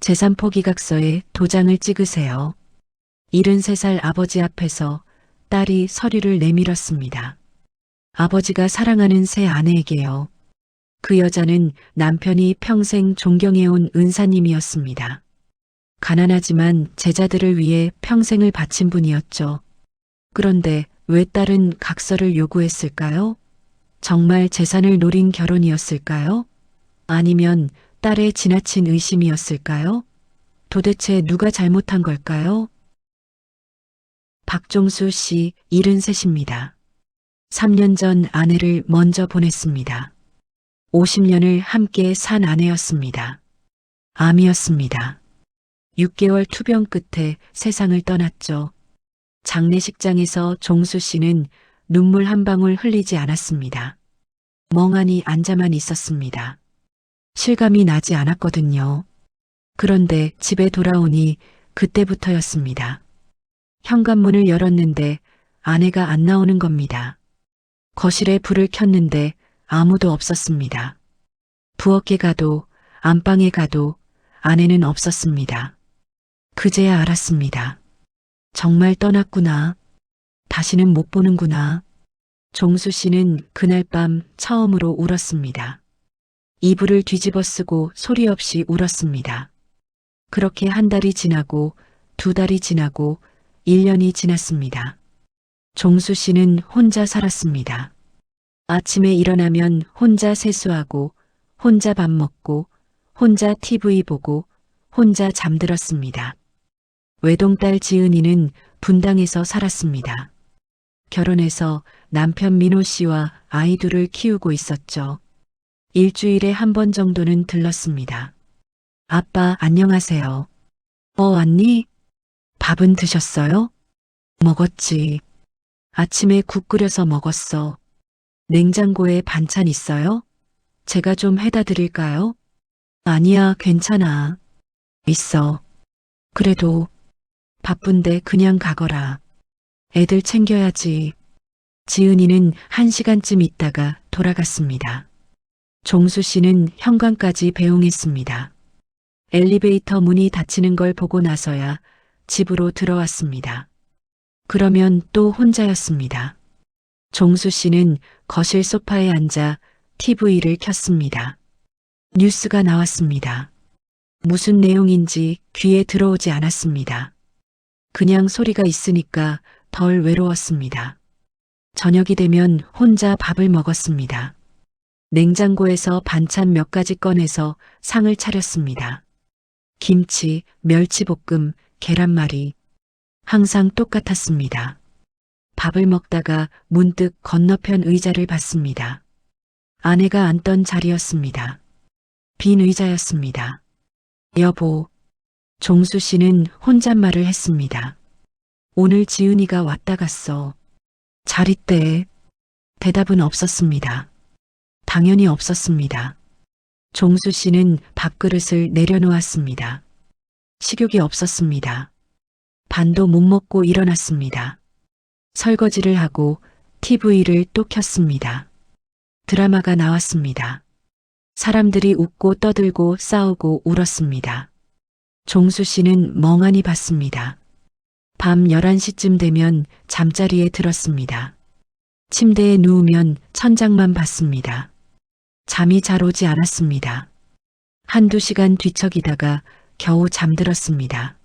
재산 포기각서에 도장을 찍으세요. 73살 아버지 앞에서 딸이 서류를 내밀었습니다. 아버지가 사랑하는 새 아내에게요. 그 여자는 남편이 평생 존경해온 은사님이었습니다. 가난하지만 제자들을 위해 평생을 바친 분이었죠. 그런데 왜 딸은 각서를 요구했을까요? 정말 재산을 노린 결혼이었을까요? 아니면 딸의 지나친 의심이었을까요? 도대체 누가 잘못한 걸까요? 박종수 씨 73입니다. 3년 전 아내를 먼저 보냈습니다. 50년을 함께 산 아내였습니다. 암이었습니다. 6개월 투병 끝에 세상을 떠났죠. 장례식장에서 종수 씨는 눈물 한 방울 흘리지 않았습니다. 멍하니 앉아만 있었습니다. 실감이 나지 않았거든요. 그런데 집에 돌아오니 그때부터였습니다. 현관문을 열었는데 아내가 안 나오는 겁니다. 거실에 불을 켰는데 아무도 없었습니다. 부엌에 가도 안방에 가도 아내는 없었습니다. 그제야 알았습니다. 정말 떠났구나. 다시는 못 보는구나. 종수 씨는 그날 밤 처음으로 울었습니다. 이불을 뒤집어 쓰고 소리 없이 울었습니다. 그렇게 한 달이 지나고 2달이 지나고 1년이 지났습니다. 종수 씨는 혼자 살았습니다. 아침에 일어나면 혼자 세수하고 혼자 밥 먹고 혼자 TV 보고 혼자 잠들었습니다. 외동딸 지은이는 분당에서 살았습니다. 결혼해서 남편 민호 씨와 아이 둘을 키우고 있었죠. 일주일에 한 번 정도는 들렀습니다. 아빠 안녕하세요. 왔니? 밥은 드셨어요? 먹었지. 아침에 국 끓여서 먹었어. 냉장고에 반찬 있어요? 제가 좀 해다 드릴까요? 아니야, 괜찮아. 있어. 그래도 바쁜데 그냥 가거라. 애들 챙겨야지. 지은이는 1시간쯤 있다가 돌아갔습니다. 종수 씨는 현관까지 배웅했습니다. 엘리베이터 문이 닫히는 걸 보고 나서야 집으로 들어왔습니다. 그러면 또 혼자였습니다. 종수 씨는 거실 소파에 앉아 TV를 켰습니다. 뉴스가 나왔습니다. 무슨 내용인지 귀에 들어오지 않았습니다. 그냥 소리가 있으니까 덜 외로웠습니다. 저녁이 되면 혼자 밥을 먹었습니다. 냉장고에서 반찬 몇 가지 꺼내서 상을 차렸습니다. 김치, 멸치볶음, 계란말이. 항상 똑같았습니다. 밥을 먹다가 문득 건너편 의자를 봤습니다. 아내가 앉던 자리였습니다. 빈 의자였습니다. 여보, 종수 씨는 혼잣말을 했습니다. 오늘 지은이가 왔다 갔어. 잘 있대. 대답은 없었습니다. 당연히 없었습니다. 종수 씨는 밥그릇을 내려놓았습니다. 식욕이 없었습니다. 반도 못 먹고 일어났습니다. 설거지를 하고 TV를 또 켰습니다. 드라마가 나왔습니다. 사람들이 웃고 떠들고 싸우고 울었습니다. 종수 씨는 멍하니 봤습니다. 밤 11시쯤 되면 잠자리에 들었습니다. 침대에 누우면 천장만 봤습니다. 잠이 잘 오지 않았습니다. 1~2시간 뒤척이다가 겨우 잠들었습니다.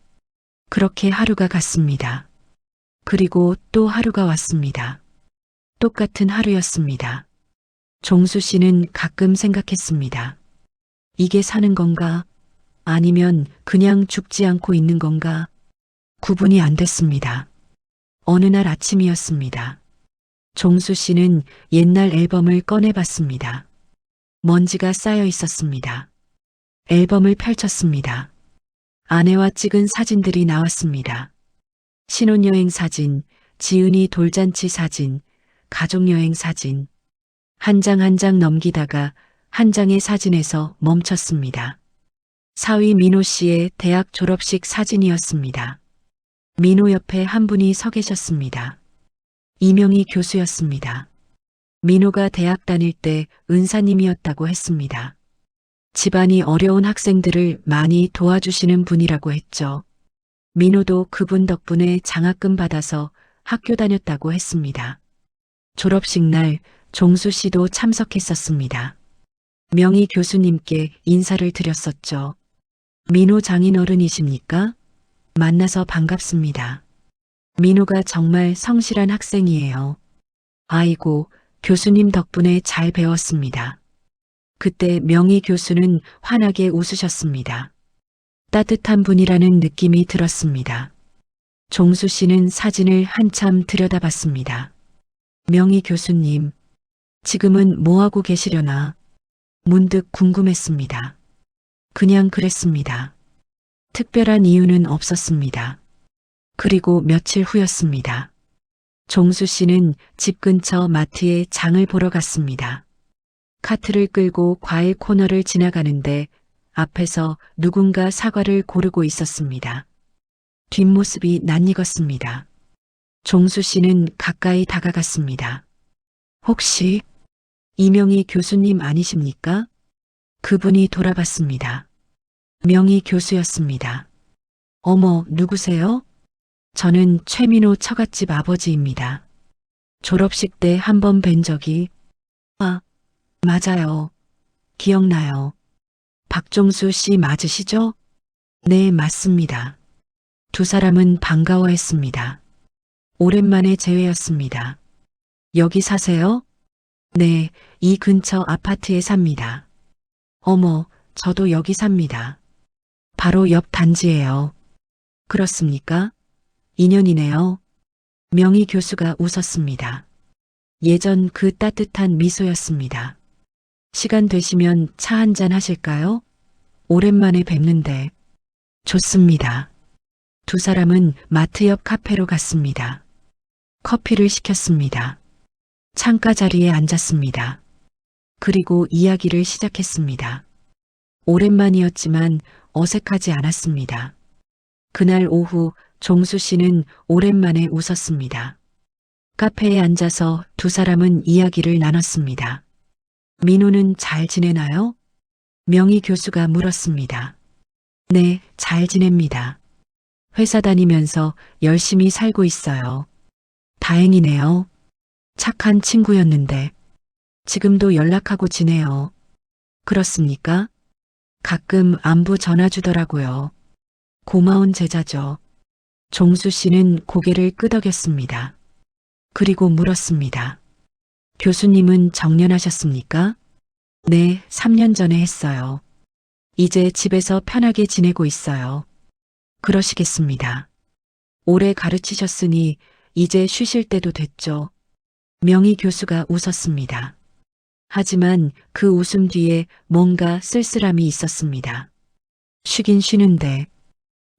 그렇게 하루가 갔습니다. 그리고 또 하루가 왔습니다. 똑같은 하루였습니다. 종수 씨는 가끔 생각했습니다. 이게 사는 건가? 아니면 그냥 죽지 않고 있는 건가? 구분이 안 됐습니다. 어느 날 아침이었습니다. 종수 씨는 옛날 앨범을 꺼내봤습니다. 먼지가 쌓여 있었습니다. 앨범을 펼쳤습니다. 아내와 찍은 사진들이 나왔습니다. 신혼여행 사진, 지은이 돌잔치 사진, 가족여행 사진. 한 장 한 장 넘기다가 한 장의 사진에서 멈췄습니다. 사위 민호 씨의 대학 졸업식 사진이었습니다. 민호 옆에 한 분이 서 계셨습니다. 이명희 교수였습니다. 민호가 대학 다닐 때 은사님이었다고 했습니다. 집안이 어려운 학생들을 많이 도와주시는 분이라고 했죠. 민호도 그분 덕분에 장학금 받아서 학교 다녔다고 했습니다. 졸업식 날 종수 씨도 참석했었습니다. 명희 교수님께 인사를 드렸었죠. 민호 장인어른이십니까? 만나서 반갑습니다. 민호가 정말 성실한 학생이에요. 아이고, 교수님 덕분에 잘 배웠습니다. 그때 명희 교수는 환하게 웃으셨습니다. 따뜻한 분이라는 느낌이 들었습니다. 종수 씨는 사진을 한참 들여다봤습니다. 명희 교수님, 지금은 뭐하고 계시려나? 문득 궁금했습니다. 그냥 그랬습니다. 특별한 이유는 없었습니다. 그리고 며칠 후였습니다. 종수 씨는 집 근처 마트에 장을 보러 갔습니다. 카트를 끌고 과일 코너를 지나가는데 앞에서 누군가 사과를 고르고 있었습니다. 뒷모습이 낯익었습니다. 종수 씨는 가까이 다가갔습니다. 혹시 이명희 교수님 아니십니까? 그분이 돌아봤습니다. 명희 교수였습니다. 어머, 누구세요? 저는 최민호 처갓집 아버지입니다. 졸업식 때 한 번 뵌 적이, 맞아요. 기억나요. 박종수 씨 맞으시죠? 네, 맞습니다. 두 사람은 반가워했습니다. 오랜만에 재회였습니다. 여기 사세요? 네, 이 근처 아파트에 삽니다. 어머, 저도 여기 삽니다. 바로 옆 단지예요. 그렇습니까? 인연이네요. 명희 교수가 웃었습니다. 예전 그 따뜻한 미소였습니다. 시간 되시면 차 한잔 하실까요? 오랜만에 뵙는데. 좋습니다. 두 사람은 마트 옆 카페로 갔습니다. 커피를 시켰습니다. 창가 자리에 앉았습니다. 그리고 이야기를 시작했습니다. 오랜만이었지만 어색하지 않았습니다. 그날 오후 종수 씨는 오랜만에 웃었습니다. 카페에 앉아서 두 사람은 이야기를 나눴습니다. 민호는 잘 지내나요? 명희 교수가 물었습니다. 네, 잘 지냅니다. 회사 다니면서 열심히 살고 있어요. 다행이네요. 착한 친구였는데 지금도 연락하고 지내요. 그렇습니까? 가끔 안부 전화 주더라고요. 고마운 제자죠. 종수 씨는 고개를 끄덕였습니다. 그리고 물었습니다. 교수님은 정년하셨습니까? 네, 3년 전에 했어요. 이제 집에서 편하게 지내고 있어요. 그러시겠습니다. 오래 가르치셨으니 이제 쉬실 때도 됐죠. 명희 교수가 웃었습니다. 하지만 그 웃음 뒤에 뭔가 쓸쓸함이 있었습니다. 쉬긴 쉬는데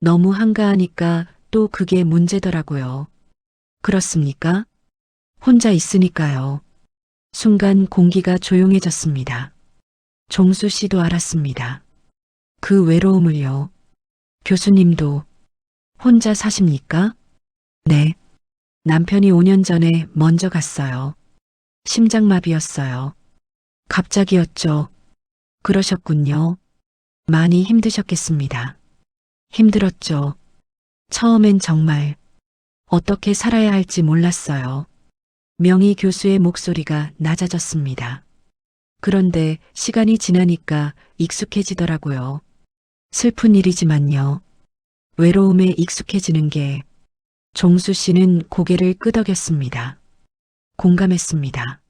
너무 한가하니까 또 그게 문제더라고요. 그렇습니까? 혼자 있으니까요. 순간 공기가 조용해졌습니다. 종수 씨도 알았습니다. 그 외로움을요. 교수님도 혼자 사십니까? 네. 남편이 5년 전에 먼저 갔어요. 심장마비였어요. 갑자기였죠. 그러셨군요. 많이 힘드셨겠습니다. 힘들었죠. 처음엔 정말 어떻게 살아야 할지 몰랐어요. 명희 교수의 목소리가 낮아졌습니다. 그런데 시간이 지나니까 익숙해지더라고요. 슬픈 일이지만요. 외로움에 익숙해지는 게 종수 씨는 고개를 끄덕였습니다. 공감했습니다.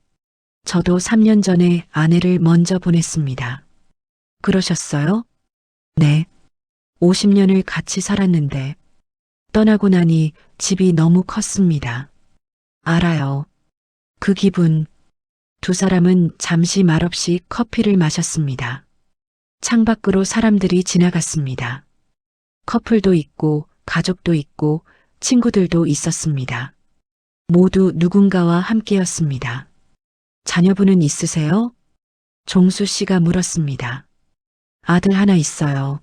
저도 3년 전에 아내를 먼저 보냈습니다. 그러셨어요? 네. 50년을 같이 살았는데 떠나고 나니 집이 너무 컸습니다. 알아요. 그 기분. 두 사람은 잠시 말없이 커피를 마셨습니다. 창밖으로 사람들이 지나갔습니다. 커플도 있고 가족도 있고 친구들도 있었습니다. 모두 누군가와 함께였습니다. 자녀분은 있으세요? 종수 씨가 물었습니다. 아들 하나 있어요.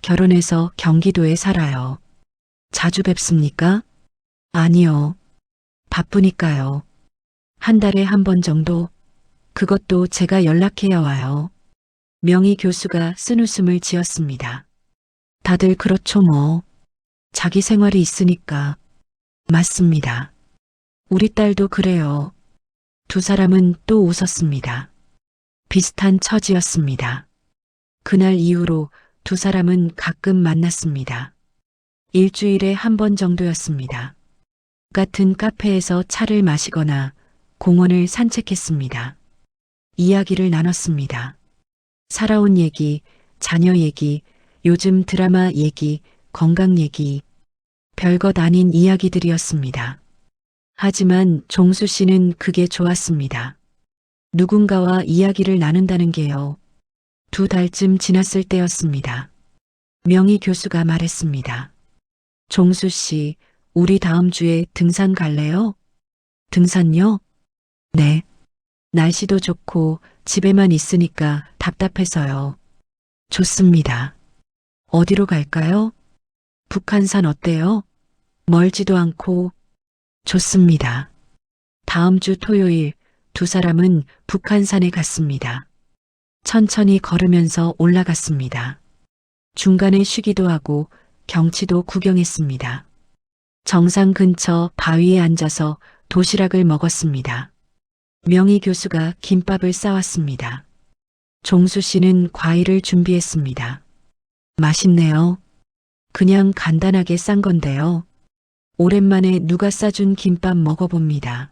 결혼해서 경기도에 살아요. 자주 뵙습니까? 아니요. 바쁘니까요. 한 달에 한 번 정도? 그것도 제가 연락해야 와요. 명희 교수가 쓴웃음을 지었습니다. 다들 그렇죠 뭐. 자기 생활이 있으니까. 맞습니다. 우리 딸도 그래요. 두 사람은 또 웃었습니다. 비슷한 처지였습니다. 그날 이후로 두 사람은 가끔 만났습니다. 일주일에 한 번 정도였습니다. 같은 카페에서 차를 마시거나 공원을 산책했습니다. 이야기를 나눴습니다. 살아온 얘기, 자녀 얘기, 요즘 드라마 얘기, 건강 얘기, 별것 아닌 이야기들이었습니다. 하지만 종수 씨는 그게 좋았습니다. 누군가와 이야기를 나눈다는 게요. 2달쯤 지났을 때였습니다. 명희 교수가 말했습니다. 종수 씨, 우리 다음 주에 등산 갈래요? 등산요? 네. 날씨도 좋고 집에만 있으니까 답답해서요. 좋습니다. 어디로 갈까요? 북한산 어때요? 멀지도 않고 좋습니다. 다음 주 토요일 두 사람은 북한산에 갔습니다. 천천히 걸으면서 올라갔습니다. 중간에 쉬기도 하고 경치도 구경했습니다. 정상 근처 바위에 앉아서 도시락을 먹었습니다. 명희 교수가 김밥을 싸왔습니다. 종수 씨는 과일을 준비했습니다. 맛있네요. 그냥 간단하게 싼 건데요. 오랜만에 누가 싸준 김밥 먹어봅니다.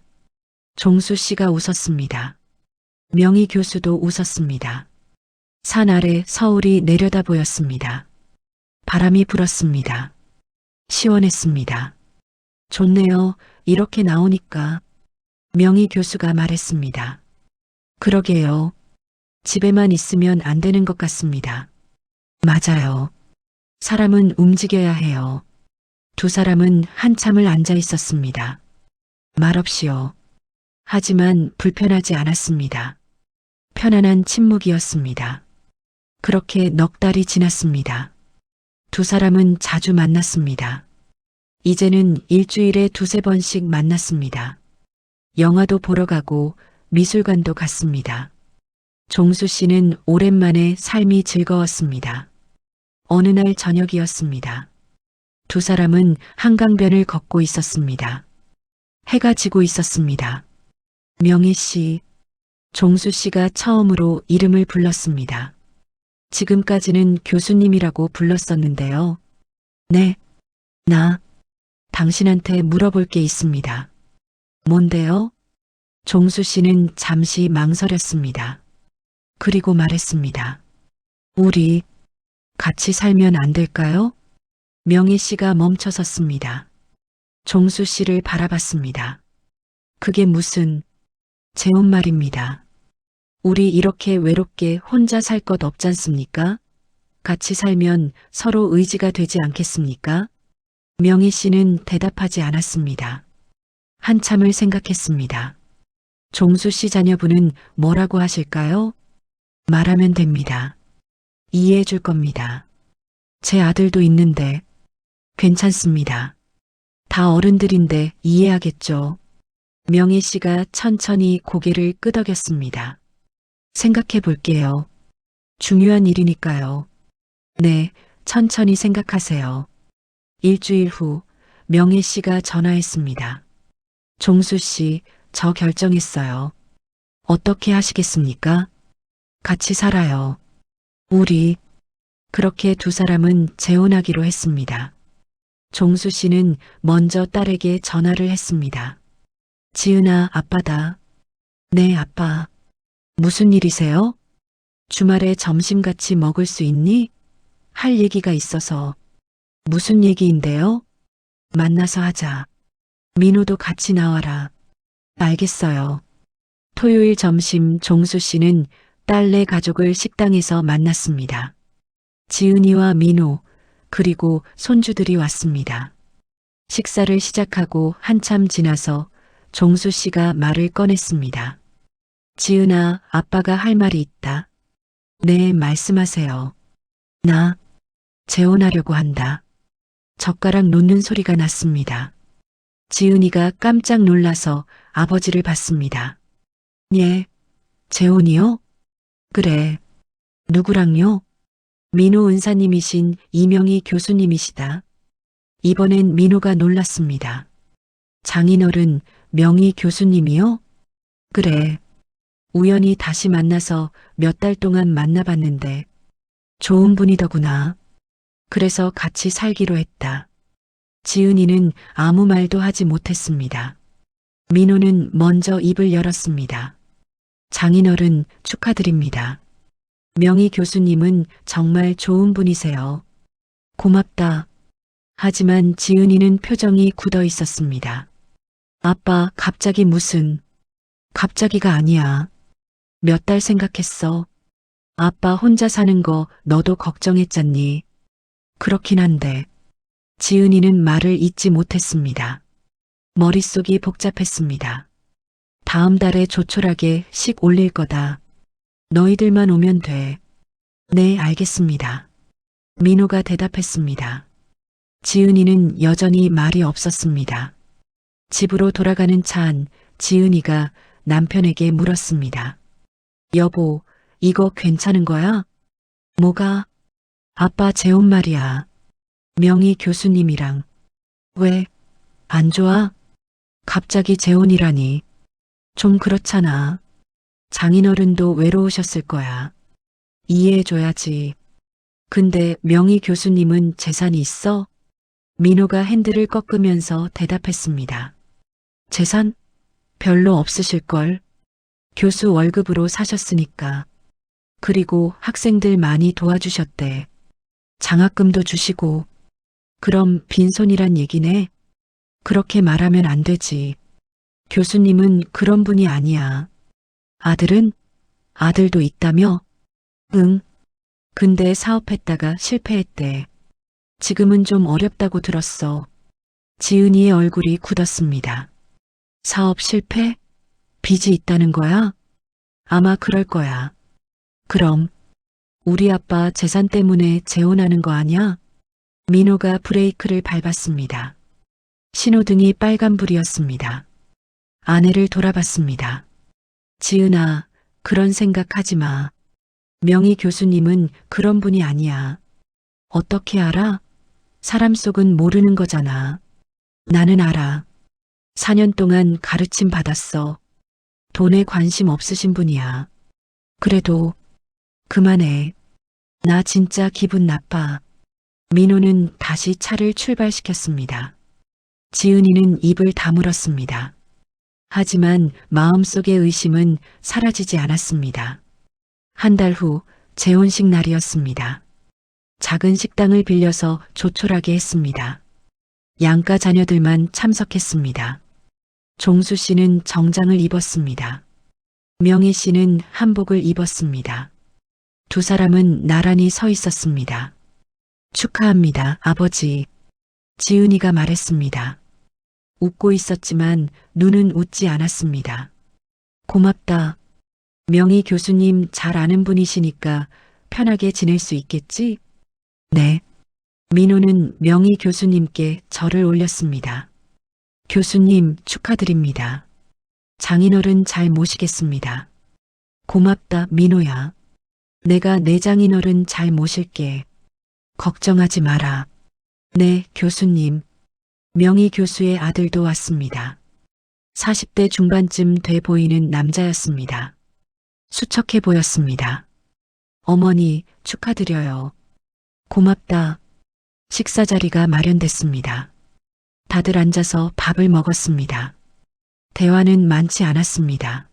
종수 씨가 웃었습니다. 명희 교수도 웃었습니다. 산 아래 서울이 내려다 보였습니다. 바람이 불었습니다. 시원했습니다. 좋네요. 이렇게 나오니까. 명희 교수가 말했습니다. 그러게요. 집에만 있으면 안 되는 것 같습니다. 맞아요. 사람은 움직여야 해요. 두 사람은 한참을 앉아 있었습니다. 말없이요. 하지만 불편하지 않았습니다. 편안한 침묵이었습니다. 그렇게 넉 달이 지났습니다. 두 사람은 자주 만났습니다. 이제는 일주일에 2~3번씩 만났습니다. 영화도 보러 가고 미술관도 갔습니다. 종수 씨는 오랜만에 삶이 즐거웠습니다. 어느 날 저녁이었습니다. 두 사람은 한강변을 걷고 있었습니다. 해가 지고 있었습니다. 명희 씨, 종수 씨가 처음으로 이름을 불렀습니다. 지금까지는 교수님이라고 불렀었는데요. 네, 나 당신한테 물어볼 게 있습니다. 뭔데요? 종수 씨는 잠시 망설였습니다. 그리고 말했습니다. 우리 같이 살면 안 될까요? 명희 씨가 멈춰섰습니다. 종수 씨를 바라봤습니다. 그게 무슨 재혼 말입니다. 우리 이렇게 외롭게 혼자 살 것 없잖습니까? 같이 살면 서로 의지가 되지 않겠습니까? 명희 씨는 대답하지 않았습니다. 한참을 생각했습니다. 종수 씨 자녀분은 뭐라고 하실까요? 말하면 됩니다. 이해해 줄 겁니다. 제 아들도 있는데 괜찮습니다. 다 어른들인데 이해하겠죠. 명희 씨가 천천히 고개를 끄덕였습니다. 생각해 볼게요. 중요한 일이니까요. 네, 천천히 생각하세요. 일주일 후 명희 씨가 전화했습니다. 종수 씨, 저 결정했어요. 어떻게 하시겠습니까? 같이 살아요. 우리 그렇게 두 사람은 재혼하기로 했습니다. 종수 씨는 먼저 딸에게 전화를 했습니다. 지은아, 아빠다. 네, 아빠. 무슨 일이세요? 주말에 점심 같이 먹을 수 있니? 할 얘기가 있어서. 무슨 얘기인데요? 만나서 하자. 민호도 같이 나와라. 알겠어요. 토요일 점심 종수 씨는 딸네 가족을 식당에서 만났습니다. 지은이와 민호, 그리고 손주들이 왔습니다. 식사를 시작하고 한참 지나서 종수 씨가 말을 꺼냈습니다. 지은아, 아빠가 할 말이 있다. 네, 말씀하세요. 나 재혼하려고 한다. 젓가락 놓는 소리가 났습니다. 지은이가 깜짝 놀라서 아버지를 봤습니다. 예, 재혼이요? 그래. 누구랑요? 민호 은사님이신 이명희 교수님이시다. 이번엔 민호가 놀랐습니다. 장인어른 명희 교수님이요? 그래. 우연히 다시 만나서 몇 달 동안 만나봤는데 좋은 분이더구나. 그래서 같이 살기로 했다. 지은이는 아무 말도 하지 못했습니다. 민호는 먼저 입을 열었습니다. 장인어른 축하드립니다. 명희 교수님은 정말 좋은 분이세요. 고맙다. 하지만 지은이는 표정이 굳어 있었습니다. 아빠, 갑자기 무슨, 갑자기가 아니야. 몇 달 생각했어. 아빠 혼자 사는 거 너도 걱정했잖니. 그렇긴 한데. 지은이는 말을 잇지 못했습니다. 머릿속이 복잡했습니다. 다음 달에 조촐하게 식 올릴 거다. 너희들만 오면 돼. 네, 알겠습니다. 민호가 대답했습니다. 지은이는 여전히 말이 없었습니다. 집으로 돌아가는 차 안 지은이가 남편에게 물었습니다. 여보, 이거 괜찮은 거야? 뭐가? 아빠 재혼 말이야. 명희 교수님이랑. 왜? 안 좋아? 갑자기 재혼이라니. 좀 그렇잖아. 장인어른도 외로우셨을 거야. 이해해줘야지. 근데 명희 교수님은 재산이 있어? 민호가 핸들을 꺾으면서 대답했습니다. 재산? 별로 없으실걸. 교수 월급으로 사셨으니까. 그리고 학생들 많이 도와주셨대. 장학금도 주시고. 그럼 빈손이란 얘기네? 그렇게 말하면 안 되지. 교수님은 그런 분이 아니야. 아들은? 아들도 있다며? 응. 근데 사업했다가 실패했대. 지금은 좀 어렵다고 들었어. 지은이의 얼굴이 굳었습니다. 사업 실패? 빚이 있다는 거야? 아마 그럴 거야. 그럼 우리 아빠 재산 때문에 재혼하는 거 아냐? 민호가 브레이크를 밟았습니다. 신호등이 빨간불이었습니다. 아내를 돌아봤습니다. 지은아, 그런 생각하지 마. 명희 교수님은 그런 분이 아니야. 어떻게 알아? 사람 속은 모르는 거잖아. 나는 알아. 4년 동안 가르침 받았어. 돈에 관심 없으신 분이야. 그래도 그만해. 나 진짜 기분 나빠. 민호는 다시 차를 출발시켰습니다. 지은이는 입을 다물었습니다. 하지만 마음속의 의심은 사라지지 않았습니다. 한 달 후 재혼식 날이었습니다. 작은 식당을 빌려서 조촐하게 했습니다. 양가 자녀들만 참석했습니다. 종수 씨는 정장을 입었습니다. 명희 씨는 한복을 입었습니다. 두 사람은 나란히 서 있었습니다. 축하합니다, 아버지. 지은이가 말했습니다. 웃고 있었지만 눈은 웃지 않았습니다. 고맙다. 명희 교수님 잘 아는 분이시니까 편하게 지낼 수 있겠지? 네. 민호는 명희 교수님께 절을 올렸습니다. 교수님 축하드립니다. 장인어른 잘 모시겠습니다. 고맙다, 민호야. 내가 내 장인어른 잘 모실게. 걱정하지 마라. 네, 교수님. 명희 교수의 아들도 왔습니다. 40대 중반쯤 돼 보이는 남자였습니다. 수척해 보였습니다. 어머니, 축하드려요. 고맙다. 식사 자리가 마련됐습니다. 다들 앉아서 밥을 먹었습니다. 대화는 많지 않았습니다.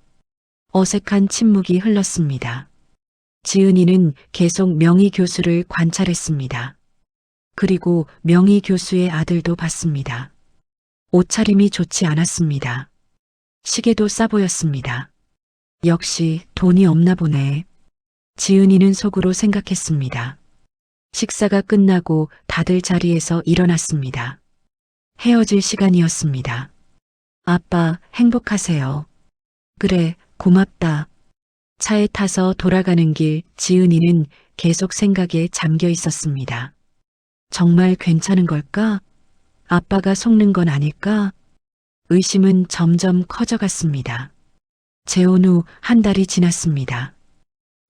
어색한 침묵이 흘렀습니다. 지은이는 계속 명희 교수를 관찰했습니다. 그리고 명희 교수의 아들도 봤습니다. 옷차림이 좋지 않았습니다. 시계도 싸 보였습니다. 역시 돈이 없나 보네. 지은이는 속으로 생각했습니다. 식사가 끝나고 다들 자리에서 일어났습니다. 헤어질 시간이었습니다. 아빠, 행복하세요. 그래, 고맙다. 차에 타서 돌아가는 길 지은이는 계속 생각에 잠겨 있었습니다. 정말 괜찮은 걸까? 아빠가 속는 건 아닐까? 의심은 점점 커져갔습니다. 재혼 후 한 달이 지났습니다.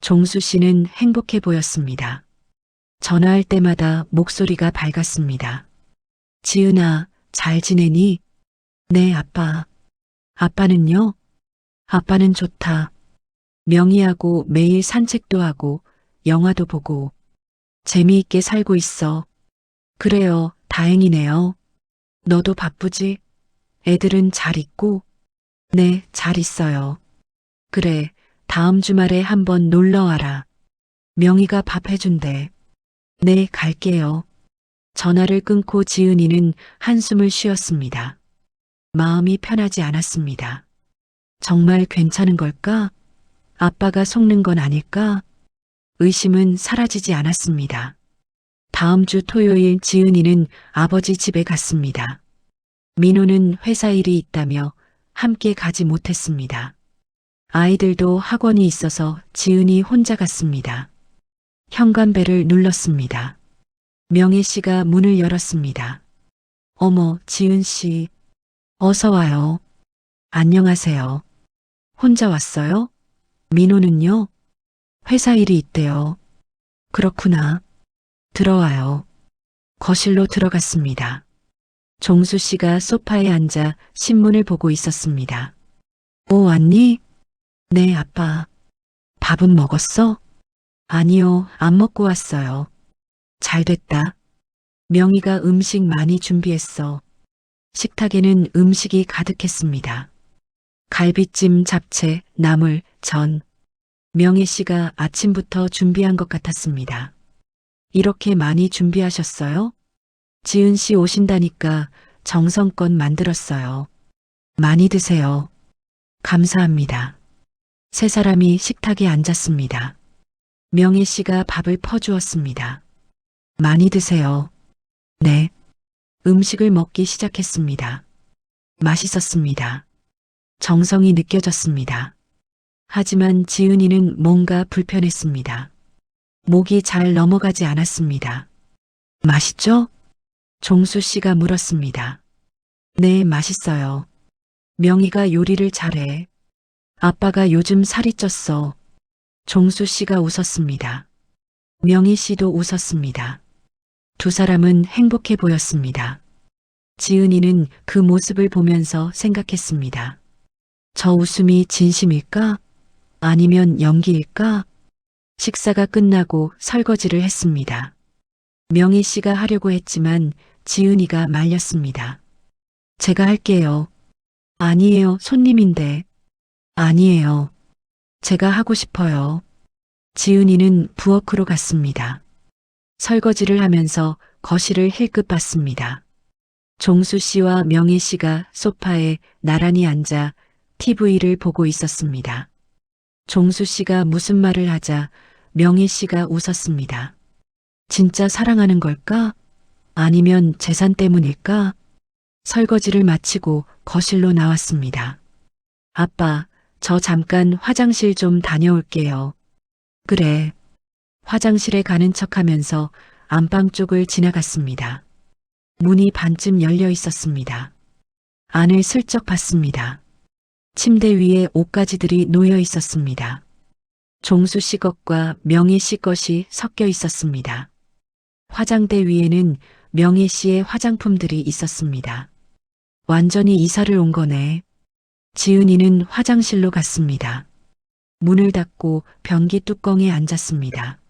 종수 씨는 행복해 보였습니다. 전화할 때마다 목소리가 밝았습니다. 지은아, 잘 지내니? 네, 아빠. 아빠는요? 아빠는 좋다. 명희하고 매일 산책도 하고 영화도 보고 재미있게 살고 있어. 그래요, 다행이네요. 너도 바쁘지? 애들은 잘 있고? 네, 잘 있어요. 그래, 다음 주말에 한번 놀러 와라. 명희가 밥 해준대. 네, 갈게요. 전화를 끊고 지은이는 한숨을 쉬었습니다. 마음이 편하지 않았습니다. 정말 괜찮은 걸까? 아빠가 속는 건 아닐까? 의심은 사라지지 않았습니다. 다음 주 토요일 지은이는 아버지 집에 갔습니다. 민호는 회사 일이 있다며 함께 가지 못했습니다. 아이들도 학원이 있어서 지은이 혼자 갔습니다. 현관벨을 눌렀습니다. 명희 씨가 문을 열었습니다. 어머, 지은 씨. 어서 와요. 안녕하세요. 혼자 왔어요? 민호는요? 회사 일이 있대요. 그렇구나. 들어와요. 거실로 들어갔습니다. 종수 씨가 소파에 앉아 신문을 보고 있었습니다. 오, 왔니? 네, 아빠. 밥은 먹었어? 아니요, 안 먹고 왔어요. 잘 됐다. 명희가 음식 많이 준비했어. 식탁에는 음식이 가득했습니다. 갈비찜, 잡채, 나물, 전. 명희 씨가 아침부터 준비한 것 같았습니다. 이렇게 많이 준비하셨어요? 지은 씨 오신다니까 정성껏 만들었어요. 많이 드세요. 감사합니다. 세 사람이 식탁에 앉았습니다. 명희 씨가 밥을 퍼주었습니다. 많이 드세요. 네. 음식을 먹기 시작했습니다. 맛있었습니다. 정성이 느껴졌습니다. 하지만 지은이는 뭔가 불편했습니다. 목이 잘 넘어가지 않았습니다. 맛있죠? 종수 씨가 물었습니다. 네, 맛있어요. 명희가 요리를 잘해. 아빠가 요즘 살이 쪘어. 종수 씨가 웃었습니다. 명희 씨도 웃었습니다. 두 사람은 행복해 보였습니다. 지은이는 그 모습을 보면서 생각했습니다. 저 웃음이 진심일까? 아니면 연기일까? 식사가 끝나고 설거지를 했습니다. 명희 씨가 하려고 했지만 지은이가 말렸습니다. 제가 할게요. 아니에요, 손님인데. 아니에요. 제가 하고 싶어요. 지은이는 부엌으로 갔습니다. 설거지를 하면서 거실을 힐끗 봤습니다. 종수 씨와 명희 씨가 소파에 나란히 앉아 TV를 보고 있었습니다. 종수 씨가 무슨 말을 하자 명희 씨가 웃었습니다. 진짜 사랑하는 걸까? 아니면 재산 때문일까? 설거지를 마치고 거실로 나왔습니다. 아빠, 저 잠깐 화장실 좀 다녀올게요. 그래. 화장실에 가는 척하면서 안방 쪽을 지나갔습니다. 문이 반쯤 열려 있었습니다. 안을 슬쩍 봤습니다. 침대 위에 옷가지들이 놓여 있었습니다. 종수 씨 것과 명희 씨 것이 섞여 있었습니다. 화장대 위에는 명희 씨의 화장품들이 있었습니다. 완전히 이사를 온 거네. 지은이는 화장실로 갔습니다. 문을 닫고 변기 뚜껑에 앉았습니다.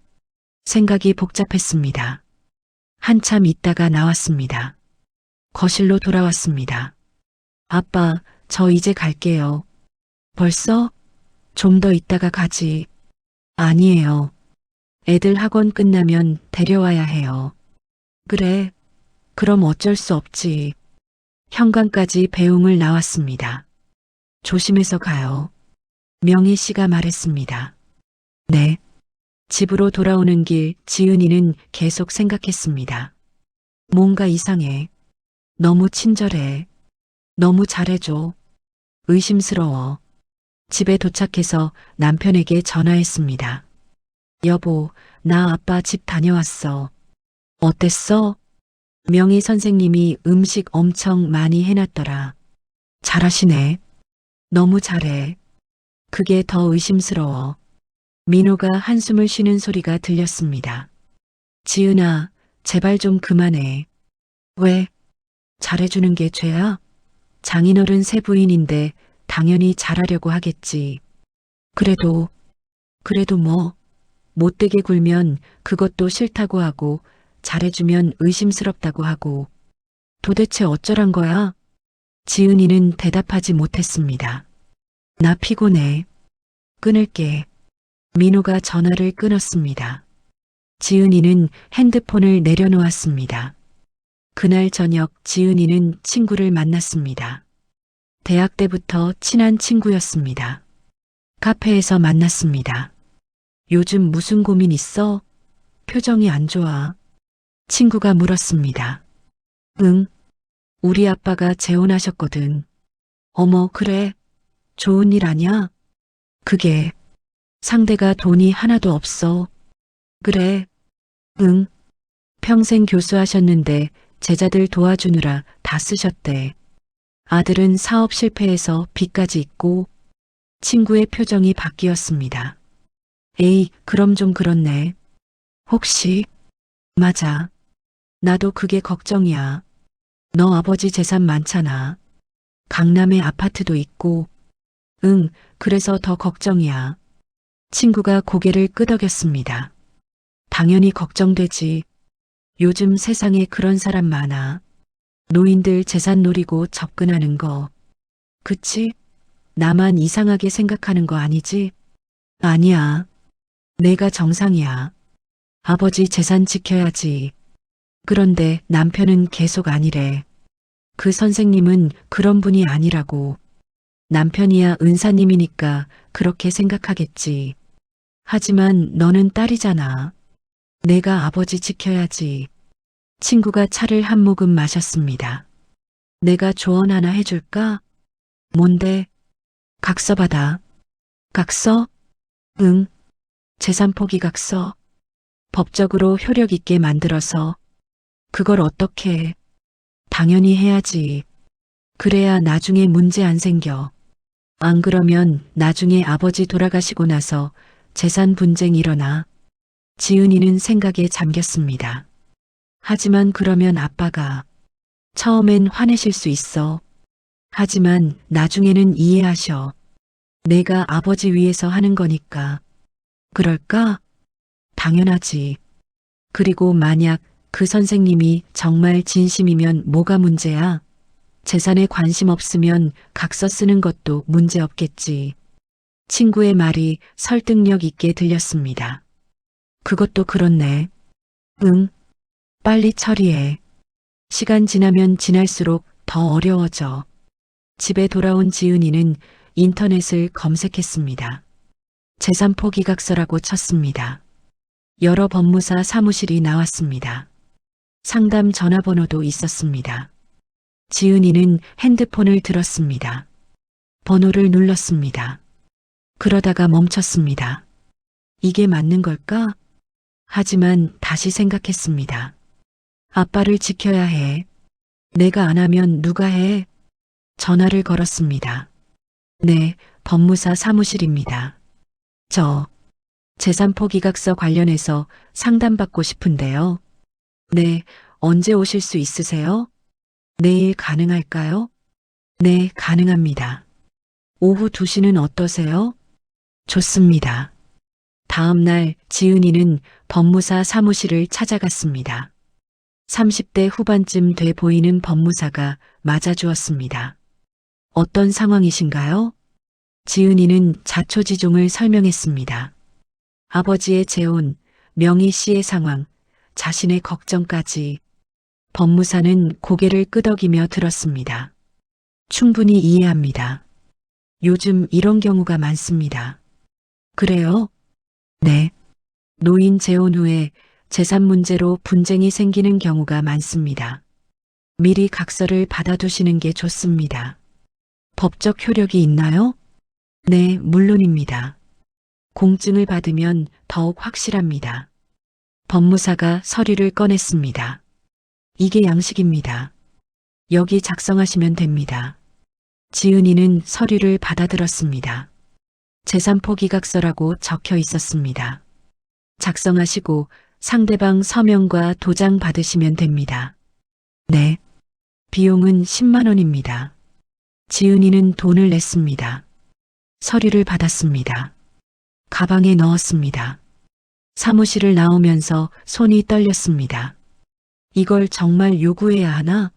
생각이 복잡했습니다. 한참 있다가 나왔습니다. 거실로 돌아왔습니다. 아빠, 저 이제 갈게요. 벌써? 좀 더 있다가 가지. 아니에요. 애들 학원 끝나면 데려와야 해요. 그래. 그럼 어쩔 수 없지. 현관까지 배웅을 나왔습니다. 조심해서 가요. 명희 씨가 말했습니다. 네. 집으로 돌아오는 길 지은이는 계속 생각했습니다. 뭔가 이상해. 너무 친절해. 너무 잘해줘. 의심스러워. 집에 도착해서 남편에게 전화했습니다. 여보, 나 아빠 집 다녀왔어. 어땠어? 명희 선생님이 음식 엄청 많이 해놨더라. 잘하시네. 너무 잘해. 그게 더 의심스러워. 민호가 한숨을 쉬는 소리가 들렸습니다. 지은아, 제발 좀 그만해. 왜? 잘해주는 게 죄야? 장인어른 세 부인인데 당연히 잘하려고 하겠지. 그래도 뭐, 못되게 굴면 그것도 싫다고 하고 잘해주면 의심스럽다고 하고 도대체 어쩌란 거야? 지은이는 대답하지 못했습니다. 나 피곤해. 끊을게. 민호가 전화를 끊었습니다. 지은이는 핸드폰을 내려놓았습니다. 그날 저녁 지은이는 친구를 만났습니다. 대학 때부터 친한 친구였습니다. 카페에서 만났습니다. 요즘 무슨 고민 있어? 표정이 안 좋아. 친구가 물었습니다. 응, 우리 아빠가 재혼하셨거든. 어머, 그래. 좋은 일 아냐? 그게 상대가 돈이 하나도 없어. 그래. 응. 평생 교수하셨는데 제자들 도와주느라 다 쓰셨대. 아들은 사업 실패해서 빚까지 있고 친구의 표정이 바뀌었습니다. 에이, 그럼 좀 그렇네. 혹시? 맞아. 나도 그게 걱정이야. 너 아버지 재산 많잖아. 강남에 아파트도 있고. 응, 그래서 더 걱정이야. 친구가 고개를 끄덕였습니다. 당연히 걱정되지. 요즘 세상에 그런 사람 많아. 노인들 재산 노리고 접근하는 거. 그치? 나만 이상하게 생각하는 거 아니지? 아니야. 내가 정상이야. 아버지 재산 지켜야지. 그런데 남편은 계속 아니래. 그 선생님은 그런 분이 아니라고. 남편이야 은사님이니까 그렇게 생각하겠지. 하지만 너는 딸이잖아. 내가 아버지 지켜야지. 친구가 차를 한 모금 마셨습니다. 내가 조언 하나 해줄까? 뭔데? 각서 받아. 각서? 응. 재산 포기 각서. 법적으로 효력 있게 만들어서. 그걸 어떻게 해? 당연히 해야지. 그래야 나중에 문제 안 생겨. 안 그러면 나중에 아버지 돌아가시고 나서 재산 분쟁 일어나. 지은이는 생각에 잠겼습니다. 하지만 그러면 아빠가 처음엔 화내실 수 있어. 하지만 나중에는 이해하셔. 내가 아버지 위해서 하는 거니까. 그럴까? 당연하지. 그리고 만약 그 선생님이 정말 진심이면 뭐가 문제야? 재산에 관심 없으면 각서 쓰는 것도 문제 없겠지. 친구의 말이 설득력 있게 들렸습니다. 그것도 그렇네. 응, 빨리 처리해. 시간 지나면 지날수록 더 어려워져. 집에 돌아온 지은이는 인터넷을 검색했습니다. 재산 포기 각서라고 쳤습니다. 여러 법무사 사무실이 나왔습니다. 상담 전화번호도 있었습니다. 지은이는 핸드폰을 들었습니다. 번호를 눌렀습니다. 그러다가 멈췄습니다. 이게 맞는 걸까? 하지만 다시 생각했습니다. 아빠를 지켜야 해. 내가 안 하면 누가 해? 전화를 걸었습니다. 네, 법무사 사무실입니다. 저 재산 포기각서 관련해서 상담받고 싶은데요. 네, 언제 오실 수 있으세요? 내일 가능할까요? 네, 가능합니다. 오후 2시는 어떠세요? 좋습니다. 다음 날 지은이는 법무사 사무실을 찾아갔습니다. 30대 후반쯤 돼 보이는 법무사가 맞아주었습니다. 어떤 상황이신가요? 지은이는 자초지종을 설명했습니다. 아버지의 재혼, 명희 씨의 상황, 자신의 걱정까지. 법무사는 고개를 끄덕이며 들었습니다. 충분히 이해합니다. 요즘 이런 경우가 많습니다. 그래요? 네. 노인 재혼 후에 재산 문제로 분쟁이 생기는 경우가 많습니다. 미리 각서를 받아두시는 게 좋습니다. 법적 효력이 있나요? 네, 물론입니다. 공증을 받으면 더욱 확실합니다. 법무사가 서류를 꺼냈습니다. 이게 양식입니다. 여기 작성하시면 됩니다. 지은이는 서류를 받아들었습니다. 재산 포기각서라고 적혀 있었습니다. 작성하시고 상대방 서명과 도장 받으시면 됩니다. 네. 비용은 10만 원입니다. 지은이는 돈을 냈습니다. 서류를 받았습니다. 가방에 넣었습니다. 사무실을 나오면서 손이 떨렸습니다. 이걸 정말 요구해야 하나?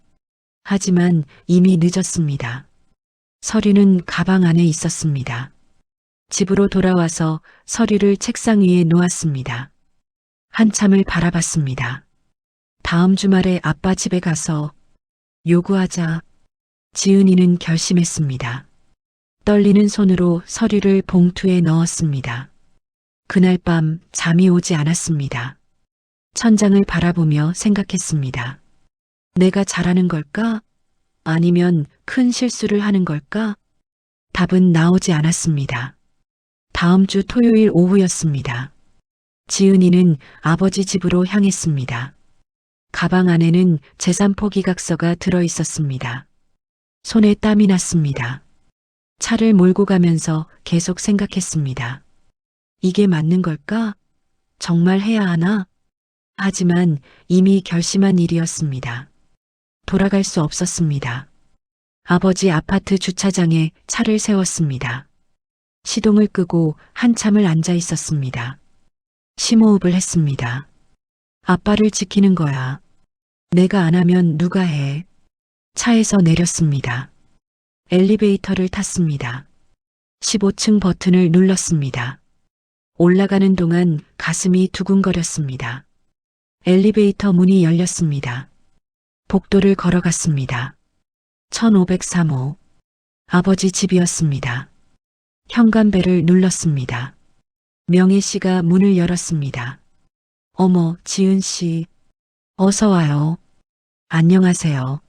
하지만 이미 늦었습니다. 서류는 가방 안에 있었습니다. 집으로 돌아와서 서류를 책상 위에 놓았습니다. 한참을 바라봤습니다. 다음 주말에 아빠 집에 가서 요구하자. 지은이는 결심했습니다. 떨리는 손으로 서류를 봉투에 넣었습니다. 그날 밤 잠이 오지 않았습니다. 천장을 바라보며 생각했습니다. 내가 잘하는 걸까? 아니면 큰 실수를 하는 걸까? 답은 나오지 않았습니다. 다음 주 토요일 오후였습니다. 지은이는 아버지 집으로 향했습니다. 가방 안에는 재산 포기각서가 들어 있었습니다. 손에 땀이 났습니다. 차를 몰고 가면서 계속 생각했습니다. 이게 맞는 걸까? 정말 해야 하나? 하지만 이미 결심한 일이었습니다. 돌아갈 수 없었습니다. 아버지 아파트 주차장에 차를 세웠습니다. 시동을 끄고 한참을 앉아 있었습니다. 심호흡을 했습니다. 아빠를 지키는 거야. 내가 안 하면 누가 해? 차에서 내렸습니다. 엘리베이터를 탔습니다. 15층 버튼을 눌렀습니다. 올라가는 동안 가슴이 두근거렸습니다. 엘리베이터 문이 열렸습니다. 복도를 걸어갔습니다. 1503호. 아버지 집이었습니다. 현관벨을 눌렀습니다. 명희 씨가 문을 열었습니다. 어머, 지은 씨. 어서 와요. 안녕하세요.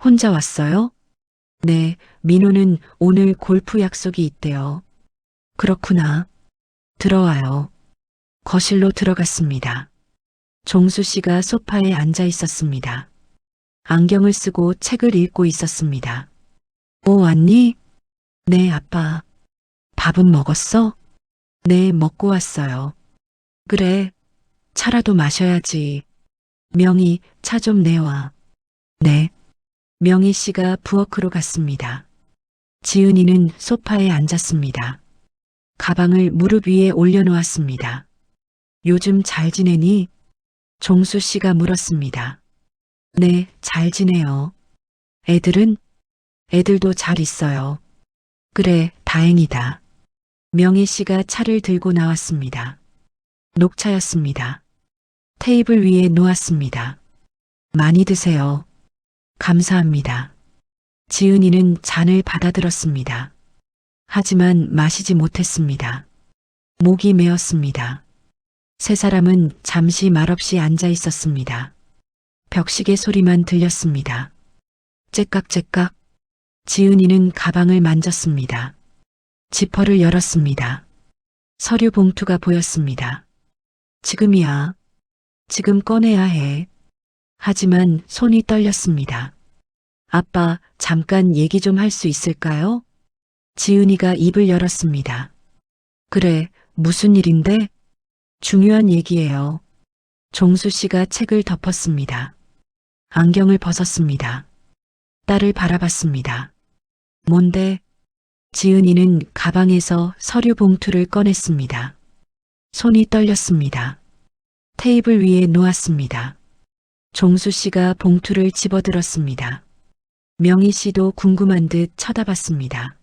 혼자 왔어요? 네, 민호는 오늘 골프 약속이 있대요. 그렇구나. 들어와요. 거실로 들어갔습니다. 종수 씨가 소파에 앉아 있었습니다. 안경을 쓰고 책을 읽고 있었습니다. 오, 왔니? 네, 아빠. 밥은 먹었어? 네, 먹고 왔어요. 그래, 차라도 마셔야지. 명희, 차 좀 내와. 네. 명희 씨가 부엌으로 갔습니다. 지은이는 소파에 앉았습니다. 가방을 무릎 위에 올려놓았습니다. 요즘 잘 지내니? 종수 씨가 물었습니다. 네, 잘 지내요. 애들은? 애들도 잘 있어요. 그래, 다행이다. 명희 씨가 차를 들고 나왔습니다. 녹차였습니다. 테이블 위에 놓았습니다. 많이 드세요. 감사합니다. 지은이는 잔을 받아들었습니다. 하지만 마시지 못했습니다. 목이 메었습니다. 세 사람은 잠시 말없이 앉아 있었습니다. 벽시계 소리만 들렸습니다. 째깍째깍. 지은이는 가방을 만졌습니다. 지퍼를 열었습니다. 서류 봉투가 보였습니다. 지금이야. 지금 꺼내야 해. 하지만 손이 떨렸습니다. 아빠, 잠깐 얘기 좀 할 수 있을까요? 지은이가 입을 열었습니다. 그래, 무슨 일인데? 중요한 얘기예요. 종수 씨가 책을 덮었습니다. 안경을 벗었습니다. 딸을 바라봤습니다. 뭔데? 지은이는 가방에서 서류 봉투를 꺼냈습니다. 손이 떨렸습니다. 테이블 위에 놓았습니다. 종수 씨가 봉투를 집어들었습니다. 명희 씨도 궁금한 듯 쳐다봤습니다.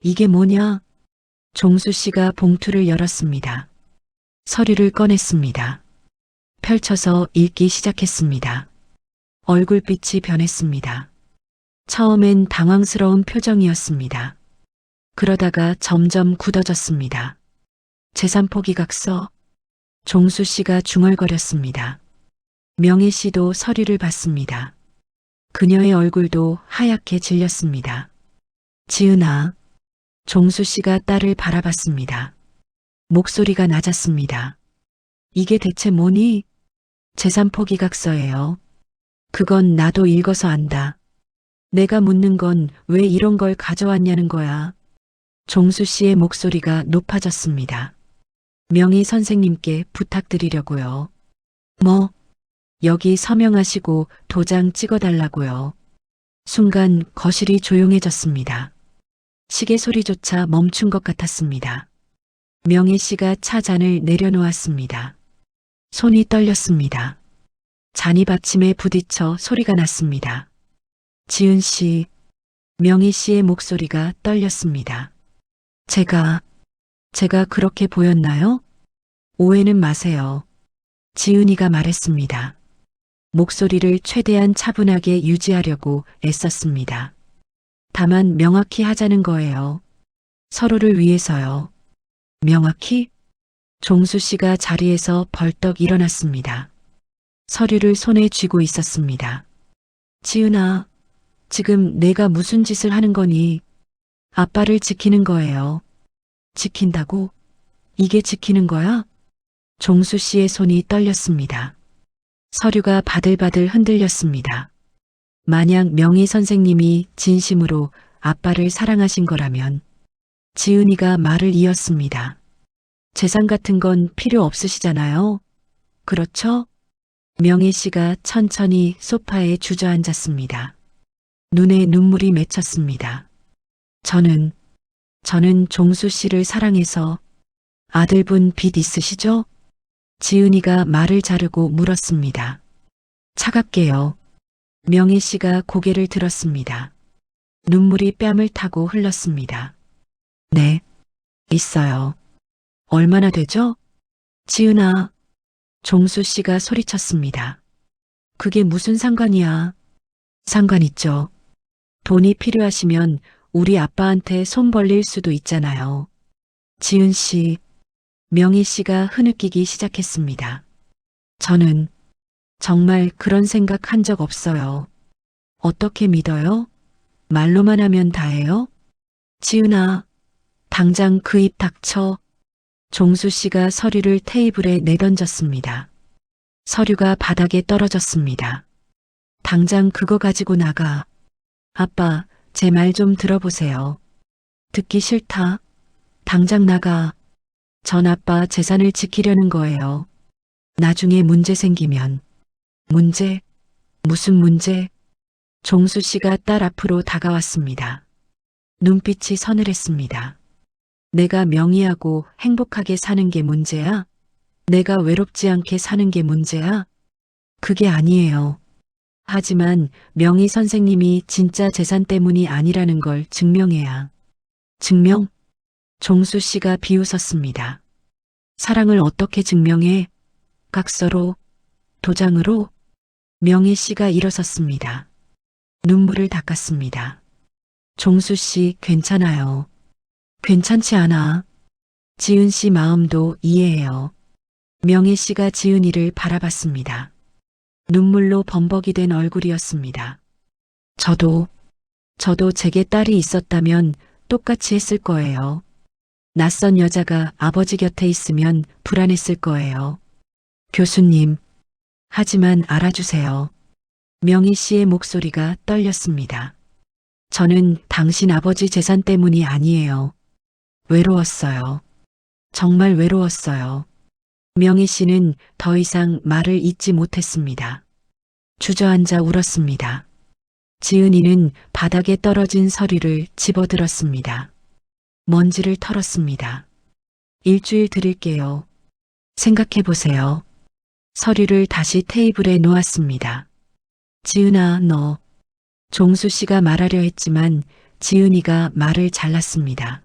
이게 뭐냐? 종수 씨가 봉투를 열었습니다. 서류를 꺼냈습니다. 펼쳐서 읽기 시작했습니다. 얼굴빛이 변했습니다. 처음엔 당황스러운 표정이었습니다. 그러다가 점점 굳어졌습니다. 재산 포기각서. 종수 씨가 중얼거렸습니다. 명희 씨도 서류를 봤습니다. 그녀의 얼굴도 하얗게 질렸습니다. 지은아. 종수 씨가 딸을 바라봤습니다. 목소리가 낮았습니다. 이게 대체 뭐니? 재산 포기각서예요. 그건 나도 읽어서 안다. 내가 묻는 건 왜 이런 걸 가져왔냐는 거야. 종수 씨의 목소리가 높아졌습니다. 명희 선생님께 부탁드리려고요. 뭐, 여기 서명하시고 도장 찍어달라고요. 순간 거실이 조용해졌습니다. 시계 소리조차 멈춘 것 같았습니다. 명희 씨가 차 잔을 내려놓았습니다. 손이 떨렸습니다. 잔이 받침에 부딪혀 소리가 났습니다. 지은 씨, 명희 씨의 목소리가 떨렸습니다. 제가 그렇게 보였나요? 오해는 마세요. 지은이가 말했습니다. 목소리를 최대한 차분하게 유지하려고 애썼습니다. 다만 명확히 하자는 거예요. 서로를 위해서요. 명확히? 종수 씨가 자리에서 벌떡 일어났습니다. 서류를 손에 쥐고 있었습니다. 지은아, 지금 내가 무슨 짓을 하는 거니? 아빠를 지키는 거예요. 지킨다고? 이게 지키는 거야? 종수 씨의 손이 떨렸습니다. 서류가 바들바들 흔들렸습니다. 만약 명희 선생님이 진심으로 아빠를 사랑하신 거라면 지은이가 말을 이었습니다. 재산 같은 건 필요 없으시잖아요. 그렇죠? 명희 씨가 천천히 소파에 주저앉았습니다. 눈에 눈물이 맺혔습니다. 저는 종수 씨를 사랑해서 아들분 빚 있으시죠? 지은이가 말을 자르고 물었습니다. 차갑게요. 명희 씨가 고개를 들었습니다. 눈물이 뺨을 타고 흘렀습니다. 네, 있어요. 얼마나 되죠? 지은아, 종수 씨가 소리쳤습니다. 그게 무슨 상관이야? 상관 있죠. 돈이 필요하시면 우리 아빠한테 손 벌릴 수도 있잖아요. 지은 씨, 명희 씨가 흐느끼기 시작했습니다. 저는 정말 그런 생각 한 적 없어요. 어떻게 믿어요? 말로만 하면 다예요? 지은아, 당장 그 입 닥쳐. 종수 씨가 서류를 테이블에 내던졌습니다. 서류가 바닥에 떨어졌습니다. 당장 그거 가지고 나가. 아빠, 제 말 좀 들어보세요. 듣기 싫다. 당장 나가. 전 아빠 재산을 지키려는 거예요. 나중에 문제 생기면. 문제? 무슨 문제? 종수 씨가 딸 앞으로 다가왔습니다. 눈빛이 서늘했습니다. 내가 명희하고 행복하게 사는 게 문제야? 내가 외롭지 않게 사는 게 문제야? 그게 아니에요. 하지만 명희 선생님이 진짜 재산 때문이 아니라는 걸 증명해야. 증명? 종수 씨가 비웃었습니다. 사랑을 어떻게 증명해? 각서로? 도장으로? 명희 씨가 일어섰습니다. 눈물을 닦았습니다. 종수 씨, 괜찮아요. 괜찮지 않아. 지은 씨 마음도 이해해요. 명희 씨가 지은이를 바라봤습니다. 눈물로 범벅이 된 얼굴이었습니다. 저도 제게 딸이 있었다면 똑같이 했을 거예요. 낯선 여자가 아버지 곁에 있으면 불안했을 거예요. 교수님, 하지만 알아주세요. 명희 씨의 목소리가 떨렸습니다. 저는 당신 아버지 재산 때문이 아니에요. 외로웠어요. 정말 외로웠어요. 명희 씨는 더 이상 말을 잇지 못했습니다. 주저앉아 울었습니다. 지은이는 바닥에 떨어진 서류를 집어들었습니다. 먼지를 털었습니다. 일주일 드릴게요. 생각해 보세요. 서류를 다시 테이블에 놓았습니다. 지은아, 너. 종수 씨가 말하려 했지만 지은이가 말을 잘랐습니다.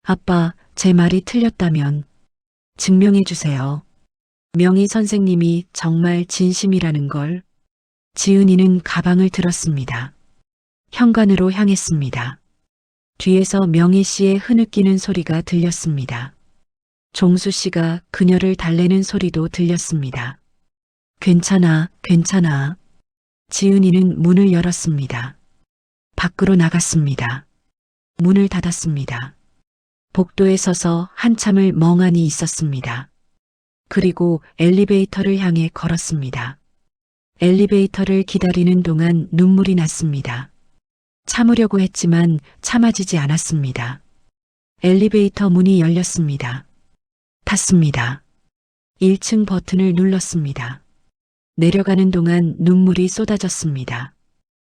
아빠, 제 말이 틀렸다면 증명해 주세요. 명희 선생님이 정말 진심이라는 걸. 지은이는 가방을 들었습니다. 현관으로 향했습니다. 뒤에서 명희 씨의 흐느끼는 소리가 들렸습니다. 종수 씨가 그녀를 달래는 소리도 들렸습니다. 괜찮아, 괜찮아. 지은이는 문을 열었습니다. 밖으로 나갔습니다. 문을 닫았습니다. 복도에 서서 한참을 멍하니 있었습니다. 그리고 엘리베이터를 향해 걸었습니다. 엘리베이터를 기다리는 동안 눈물이 났습니다. 참으려고 했지만 참아지지 않았습니다. 엘리베이터 문이 열렸습니다. 탔습니다. 1층 버튼을 눌렀습니다. 내려가는 동안 눈물이 쏟아졌습니다.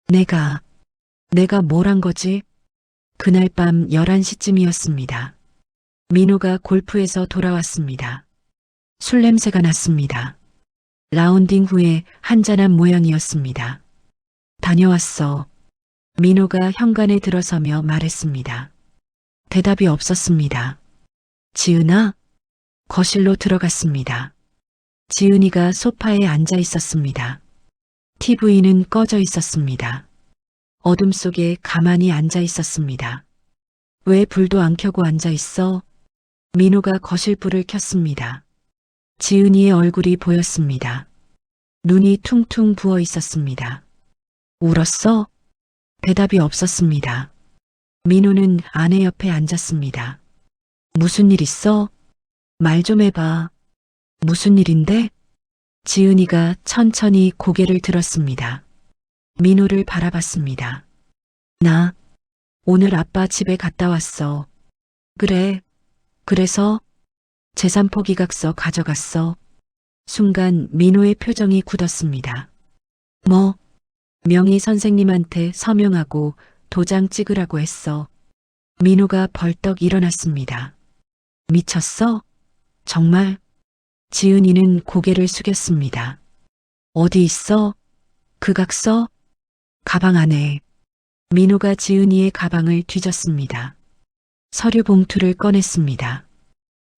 내가 뭘 한 거지? 그날 밤 11시쯤이었습니다. 민호가 골프에서 돌아왔습니다. 술 냄새가 났습니다. 라운딩 후에 한잔한 모양이었습니다. 다녀왔어. 민호가 현관에 들어서며 말했습니다. 대답이 없었습니다. 지은아? 거실로 들어갔습니다. 지은이가 소파에 앉아 있었습니다. TV는 꺼져 있었습니다. 어둠 속에 가만히 앉아 있었습니다. 왜 불도 안 켜고 앉아 있어? 민호가 거실 불을 켰습니다. 지은이의 얼굴이 보였습니다. 눈이 퉁퉁 부어 있었습니다. 울었어? 대답이 없었습니다. 민호는 아내 옆에 앉았습니다. 무슨 일 있어? 말 좀 해봐. 무슨 일인데? 지은이가 천천히 고개를 들었습니다. 민호를 바라봤습니다. 나 오늘 아빠 집에 갔다 왔어. 그래. 그래서 재산 포기각서 가져갔어. 순간 민호의 표정이 굳었습니다. 뭐? 명의 선생님한테 서명하고 도장 찍으라고 했어. 민호가 벌떡 일어났습니다. 미쳤어? 정말? 지은이는 고개를 숙였습니다. 어디 있어? 그 각서? 가방 안에. 민호가 지은이의 가방을 뒤졌습니다. 서류 봉투를 꺼냈습니다.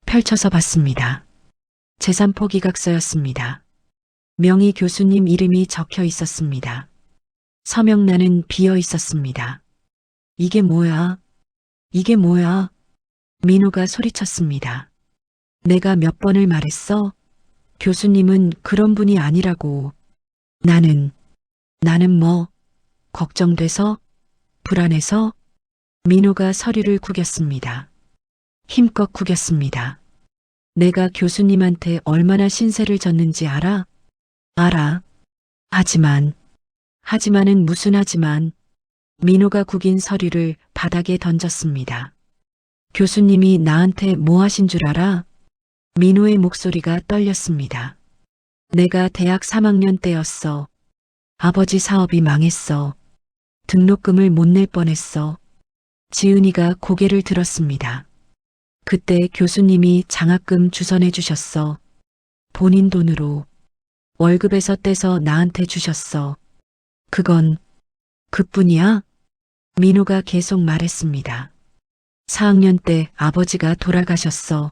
펼쳐서 봤습니다. 재산 포기각서였습니다. 명의 교수님 이름이 적혀 있었습니다. 서명란은 비어 있었습니다. 이게 뭐야? 이게 뭐야? 민호가 소리쳤습니다. 내가 몇 번을 말했어? 교수님은 그런 분이 아니라고. 나는 뭐? 걱정돼서? 불안해서? 민호가 서류를 구겼습니다. 힘껏 구겼습니다. 내가 교수님한테 얼마나 신세를 졌는지 알아? 알아. 하지만은 무슨 하지만. 민호가 구긴 서류를 바닥에 던졌습니다. 교수님이 나한테 뭐 하신 줄 알아? 민호의 목소리가 떨렸습니다. 내가 대학 3학년 때였어. 아버지 사업이 망했어. 등록금을 못 낼 뻔했어. 지은이가 고개를 들었습니다. 그때 교수님이 장학금 주선해 주셨어. 본인 돈으로. 월급에서 떼서 나한테 주셨어. 그건 그뿐이야? 민호가 계속 말했습니다. 4학년 때 아버지가 돌아가셨어.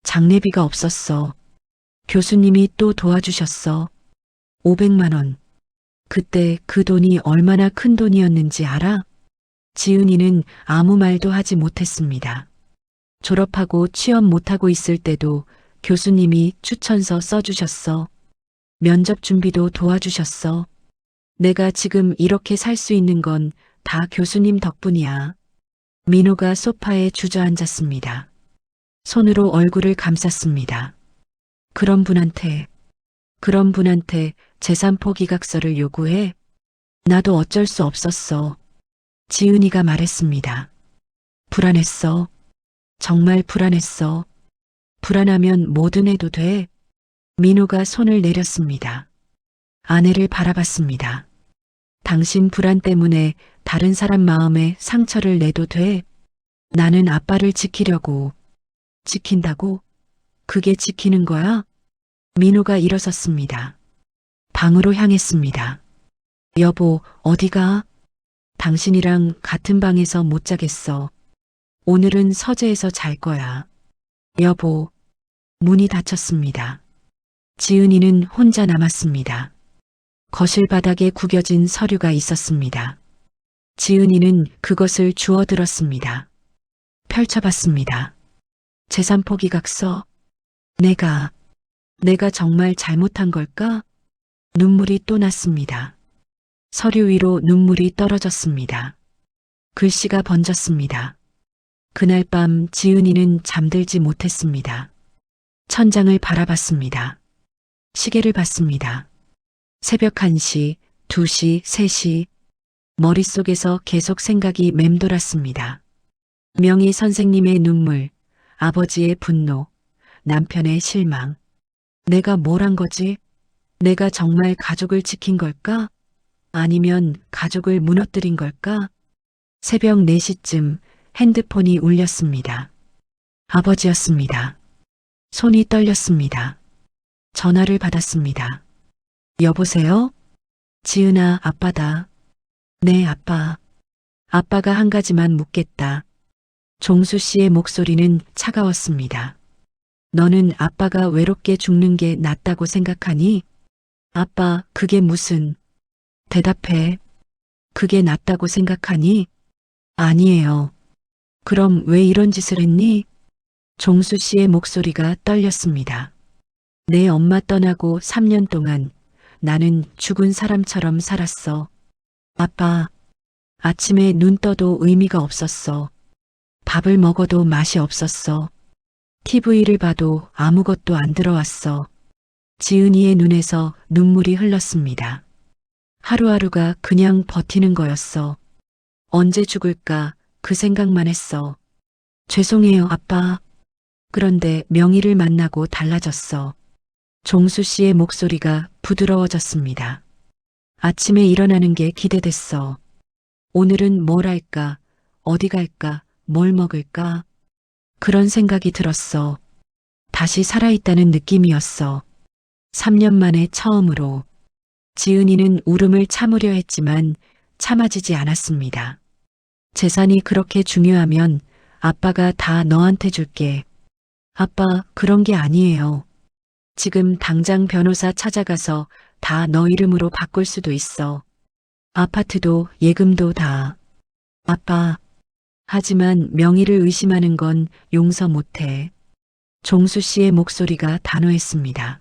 장례비가 없었어. 교수님이 또 도와주셨어. 500만 원. 그때 그 돈이 얼마나 큰 돈이었는지 알아? 지은이는 아무 말도 하지 못했습니다. 졸업하고 취업 못하고 있을 때도 교수님이 추천서 써주셨어. 면접 준비도 도와주셨어. 내가 지금 이렇게 살 수 있는 건 다 교수님 덕분이야. 민호가 소파에 주저앉았습니다. 손으로 얼굴을 감쌌습니다. 그런 분한테 재산 포기각서를 요구해? 나도 어쩔 수 없었어. 지은이가 말했습니다. 불안했어. 정말 불안했어. 불안하면 뭐든 해도 돼. 민호가 손을 내렸습니다. 아내를 바라봤습니다. 당신 불안 때문에 다른 사람 마음에 상처를 내도 돼. 나는 아빠를 지키려고. 지킨다고? 그게 지키는 거야? 민호가 일어섰습니다. 방으로 향했습니다. 여보, 어디가? 당신이랑 같은 방에서 못 자겠어. 오늘은 서재에서 잘 거야. 여보, 문이 닫혔습니다. 지은이는 혼자 남았습니다. 거실 바닥에 구겨진 서류가 있었습니다. 지은이는 그것을 주워들었습니다. 펼쳐봤습니다. 재산 포기각서. 내가 정말 잘못한 걸까? 눈물이 또 났습니다. 서류 위로 눈물이 떨어졌습니다. 글씨가 번졌습니다. 그날 밤 지은이는 잠들지 못했습니다. 천장을 바라봤습니다. 시계를 봤습니다. 새벽 1시, 2시, 3시. 머릿속에서 계속 생각이 맴돌았습니다. 명희 선생님의 눈물, 아버지의 분노, 남편의 실망. 내가 뭘 한 거지? 내가 정말 가족을 지킨 걸까? 아니면 가족을 무너뜨린 걸까? 새벽 4시쯤 핸드폰이 울렸습니다. 아버지였습니다. 손이 떨렸습니다. 전화를 받았습니다. 여보세요? 지은아, 아빠다. 네, 아빠. 아빠가 한 가지만 묻겠다. 종수 씨의 목소리는 차가웠습니다. 너는 아빠가 외롭게 죽는 게 낫다고 생각하니? 아빠, 그게 무슨... 대답해. 그게 낫다고 생각하니? 아니에요. 그럼 왜 이런 짓을 했니? 종수 씨의 목소리가 떨렸습니다. 내 엄마 떠나고 3년 동안 나는 죽은 사람처럼 살았어. 아빠, 아침에 눈 떠도 의미가 없었어. 밥을 먹어도 맛이 없었어. TV를 봐도 아무것도 안 들어왔어. 지은이의 눈에서 눈물이 흘렀습니다. 하루하루가 그냥 버티는 거였어. 언제 죽을까 그 생각만 했어. 죄송해요, 아빠. 그런데 명희를 만나고 달라졌어. 종수 씨의 목소리가 부드러워졌습니다. 아침에 일어나는 게 기대됐어. 오늘은 뭘 할까? 어디 갈까? 뭘 먹을까? 그런 생각이 들었어. 다시 살아있다는 느낌이었어. 3년 만에 처음으로. 지은이는 울음을 참으려 했지만 참아지지 않았습니다. 재산이 그렇게 중요하면 아빠가 다 너한테 줄게. 아빠, 그런 게 아니에요. 지금 당장 변호사 찾아가서 다 너 이름으로 바꿀 수도 있어. 아파트도 예금도 다. 아빠. 하지만 명의를 의심하는 건 용서 못해. 종수 씨의 목소리가 단호했습니다.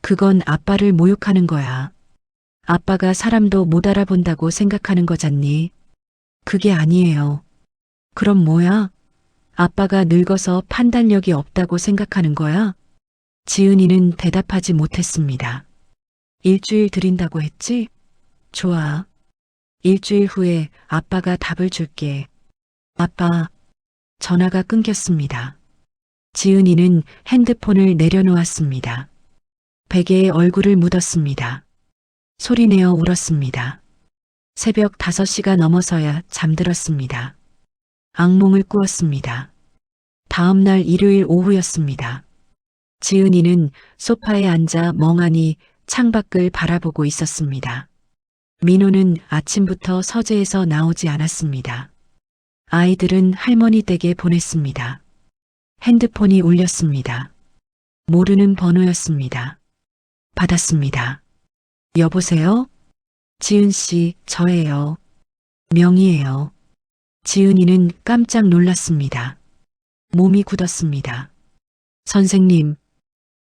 그건 아빠를 모욕하는 거야. 아빠가 사람도 못 알아본다고 생각하는 거잖니. 그게 아니에요. 그럼 뭐야? 아빠가 늙어서 판단력이 없다고 생각하는 거야? 지은이는 대답하지 못했습니다. 일주일 드린다고 했지? 좋아. 일주일 후에 아빠가 답을 줄게. 아빠. 전화가 끊겼습니다. 지은이는 핸드폰을 내려놓았습니다. 베개에 얼굴을 묻었습니다. 소리내어 울었습니다. 새벽 5시가 넘어서야 잠들었습니다. 악몽을 꾸었습니다. 다음 날 일요일 오후였습니다. 지은이는 소파에 앉아 멍하니 창밖을 바라보고 있었습니다. 민호는 아침부터 서재에서 나오지 않았습니다. 아이들은 할머니 댁에 보냈습니다. 핸드폰이 울렸습니다. 모르는 번호였습니다. 받았습니다. 여보세요? 지은 씨, 저예요. 명희예요. 지은이는 깜짝 놀랐습니다. 몸이 굳었습니다. 선생님,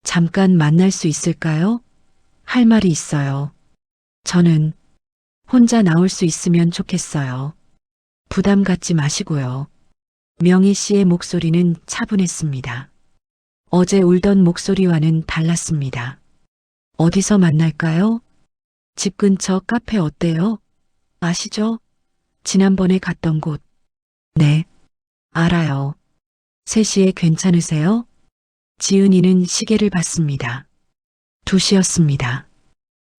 잠깐 만날 수 있을까요? 할 말이 있어요. 저는 혼자 나올 수 있으면 좋겠어요. 부담 갖지 마시고요. 명희 씨의 목소리는 차분했습니다. 어제 울던 목소리와는 달랐습니다. 어디서 만날까요? 집 근처 카페 어때요? 아시죠? 지난번에 갔던 곳. 네, 알아요. 3시에 괜찮으세요? 지은이는 시계를 봤습니다. 2시였습니다.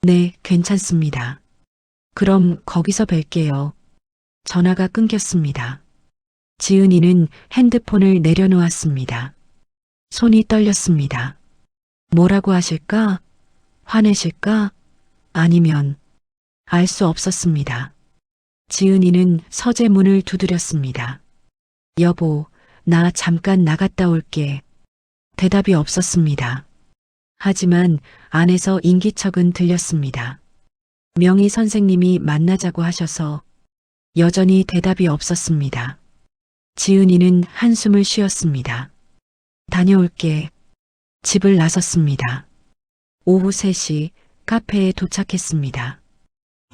네, 괜찮습니다. 그럼 거기서 뵐게요. 전화가 끊겼습니다. 지은이는 핸드폰을 내려놓았습니다. 손이 떨렸습니다. 뭐라고 하실까? 화내실까? 아니면 알 수 없었습니다. 지은이는 서재 문을 두드렸습니다. 여보, 나 잠깐 나갔다 올게. 대답이 없었습니다. 하지만 안에서 인기척은 들렸습니다. 명희 선생님이 만나자고 하셔서 여전히 대답이 없었습니다. 지은이는 한숨을 쉬었습니다. 다녀올게. 집을 나섰습니다. 오후 3시 카페에 도착했습니다.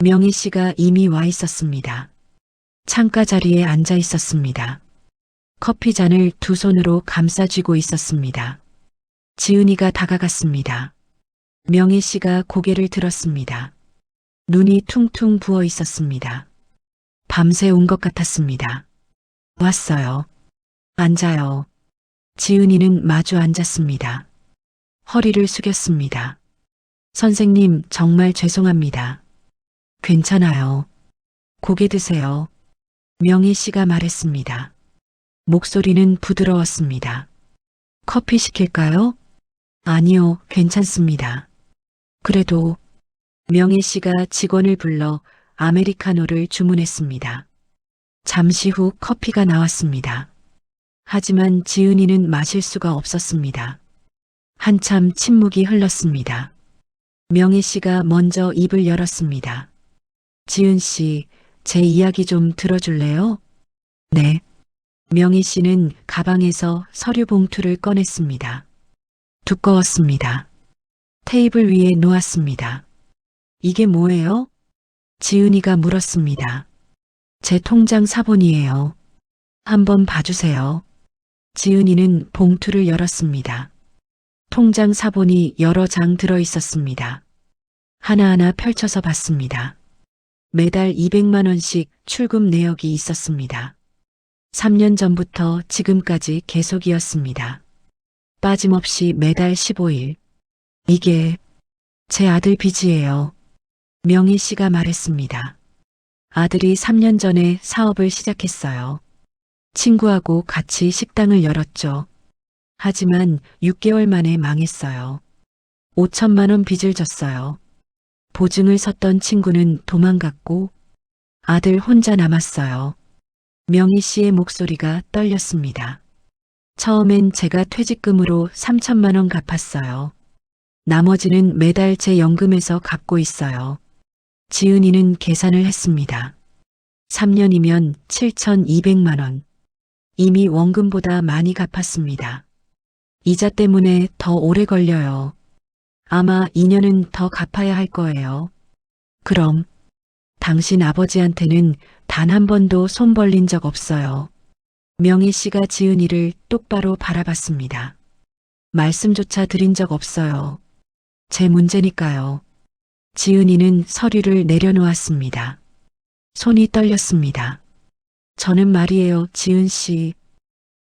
명희 씨가 이미 와 있었습니다. 창가 자리에 앉아 있었습니다. 커피잔을 두 손으로 감싸쥐고 있었습니다. 지은이가 다가갔습니다. 명희 씨가 고개를 들었습니다. 눈이 퉁퉁 부어 있었습니다. 밤새 온 것 같았습니다. 왔어요. 앉아요. 지은이는 마주 앉았습니다. 허리를 숙였습니다. 선생님, 정말 죄송합니다. 괜찮아요. 고개 드세요. 명희 씨가 말했습니다. 목소리는 부드러웠습니다. 커피 시킬까요? 아니요, 괜찮습니다. 그래도 명희 씨가 직원을 불러 아메리카노를 주문했습니다. 잠시 후 커피가 나왔습니다. 하지만 지은이는 마실 수가 없었습니다. 한참 침묵이 흘렀습니다. 명희 씨가 먼저 입을 열었습니다. 지은 씨, 제 이야기 좀 들어줄래요? 네. 명희 씨는 가방에서 서류 봉투를 꺼냈습니다. 두꺼웠습니다. 테이블 위에 놓았습니다. 이게 뭐예요? 지은이가 물었습니다. 제 통장 사본이에요. 한번 봐주세요. 지은이는 봉투를 열었습니다. 통장 사본이 여러 장 들어 있었습니다. 하나하나 펼쳐서 봤습니다. 매달 200만 원씩 출금 내역이 있었습니다. 3년 전부터 지금까지 계속이었습니다. 빠짐없이 매달 15일. 이게 제 아들 빚이에요. 명희 씨가 말했습니다. 아들이 3년 전에 사업을 시작했어요. 친구하고 같이 식당을 열었죠. 하지만 6개월 만에 망했어요. 5천만 원 빚을 졌어요. 보증을 섰던 친구는 도망갔고 아들 혼자 남았어요. 명희 씨의 목소리가 떨렸습니다. 처음엔 제가 퇴직금으로 3천만 원 갚았어요. 나머지는 매달 제 연금에서 갚고 있어요. 지은이는 계산을 했습니다. 3년이면 7,200만 원. 이미 원금보다 많이 갚았습니다. 이자 때문에 더 오래 걸려요. 아마 2년은 더 갚아야 할 거예요. 그럼 당신 아버지한테는 단 한 번도 손 벌린 적 없어요. 명희 씨가 지은이를 똑바로 바라봤습니다. 말씀조차 드린 적 없어요. 제 문제니까요. 지은이는 서류를 내려놓았습니다. 손이 떨렸습니다. 저는 말이에요, 지은 씨.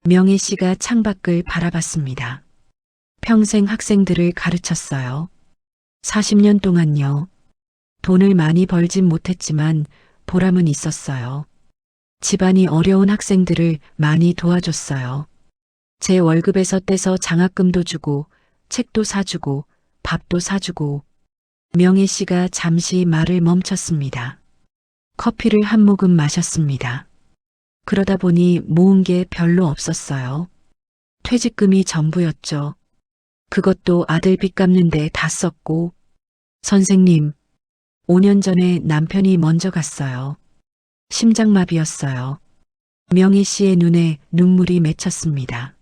명희 씨가 창밖을 바라봤습니다. 평생 학생들을 가르쳤어요. 40년 동안요. 돈을 많이 벌진 못했지만 보람은 있었어요. 집안이 어려운 학생들을 많이 도와줬어요. 제 월급에서 떼서 장학금도 주고 책도 사주고 밥도 사주고. 명희 씨가 잠시 말을 멈췄습니다. 커피를 한 모금 마셨습니다. 그러다 보니 모은 게 별로 없었어요. 퇴직금이 전부였죠. 그것도 아들 빚 갚는데 다 썼고. 선생님, 5년 전에 남편이 먼저 갔어요. 심장마비였어요. 명희 씨의 눈에 눈물이 맺혔습니다.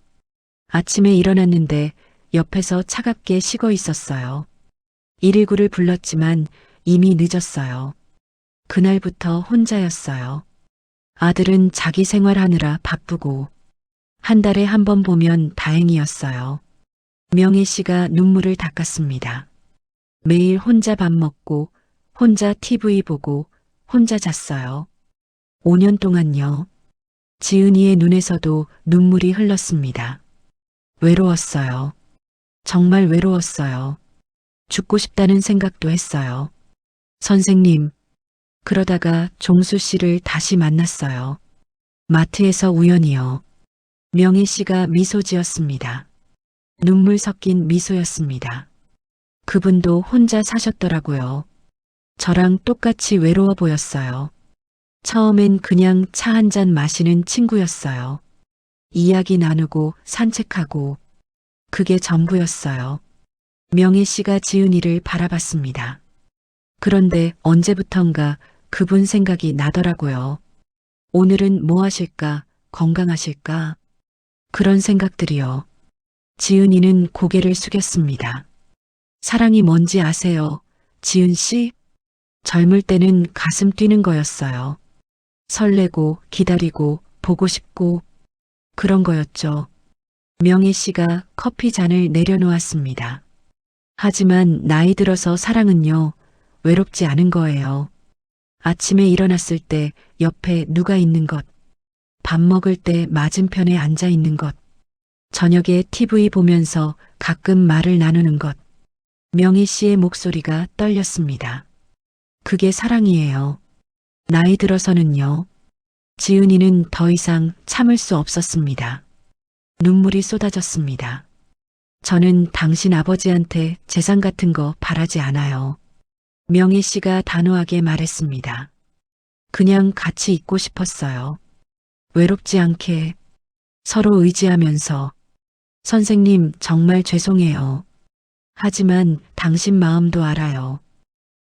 아침에 일어났는데 옆에서 차갑게 식어 있었어요. 119를 불렀지만 이미 늦었어요. 그날부터 혼자였어요. 아들은 자기 생활하느라 바쁘고 한 달에 한 번 보면 다행이었어요. 명희 씨가 눈물을 닦았습니다. 매일 혼자 밥 먹고 혼자 TV 보고 혼자 잤어요. 5년 동안요. 지은이의 눈에서도 눈물이 흘렀습니다. 외로웠어요. 정말 외로웠어요. 죽고 싶다는 생각도 했어요. 선생님, 그러다가 종수 씨를 다시 만났어요. 마트에서 우연히요. 명희 씨가 미소 지었습니다. 눈물 섞인 미소였습니다. 그분도 혼자 사셨더라고요. 저랑 똑같이 외로워 보였어요. 처음엔 그냥 차 한 잔 마시는 친구였어요. 이야기 나누고 산책하고 그게 전부였어요. 명희 씨가 지은이를 바라봤습니다. 그런데 언제부턴가 그분 생각이 나더라고요. 오늘은 뭐 하실까? 건강하실까? 그런 생각들이요. 지은이는 고개를 숙였습니다. 사랑이 뭔지 아세요? 지은 씨? 젊을 때는 가슴 뛰는 거였어요. 설레고 기다리고 보고 싶고 그런 거였죠. 명희 씨가 커피 잔을 내려놓았습니다. 하지만 나이 들어서 사랑은요, 외롭지 않은 거예요. 아침에 일어났을 때 옆에 누가 있는 것, 밥 먹을 때 맞은편에 앉아 있는 것, 저녁에 TV 보면서 가끔 말을 나누는 것, 명희 씨의 목소리가 떨렸습니다. 그게 사랑이에요. 나이 들어서는요. 지은이는 더 이상 참을 수 없었습니다. 눈물이 쏟아졌습니다. 저는 당신 아버지한테 재산 같은 거 바라지 않아요. 명희 씨가 단호하게 말했습니다. 그냥 같이 있고 싶었어요. 외롭지 않게 서로 의지하면서. 선생님, 정말 죄송해요. 하지만 당신 마음도 알아요.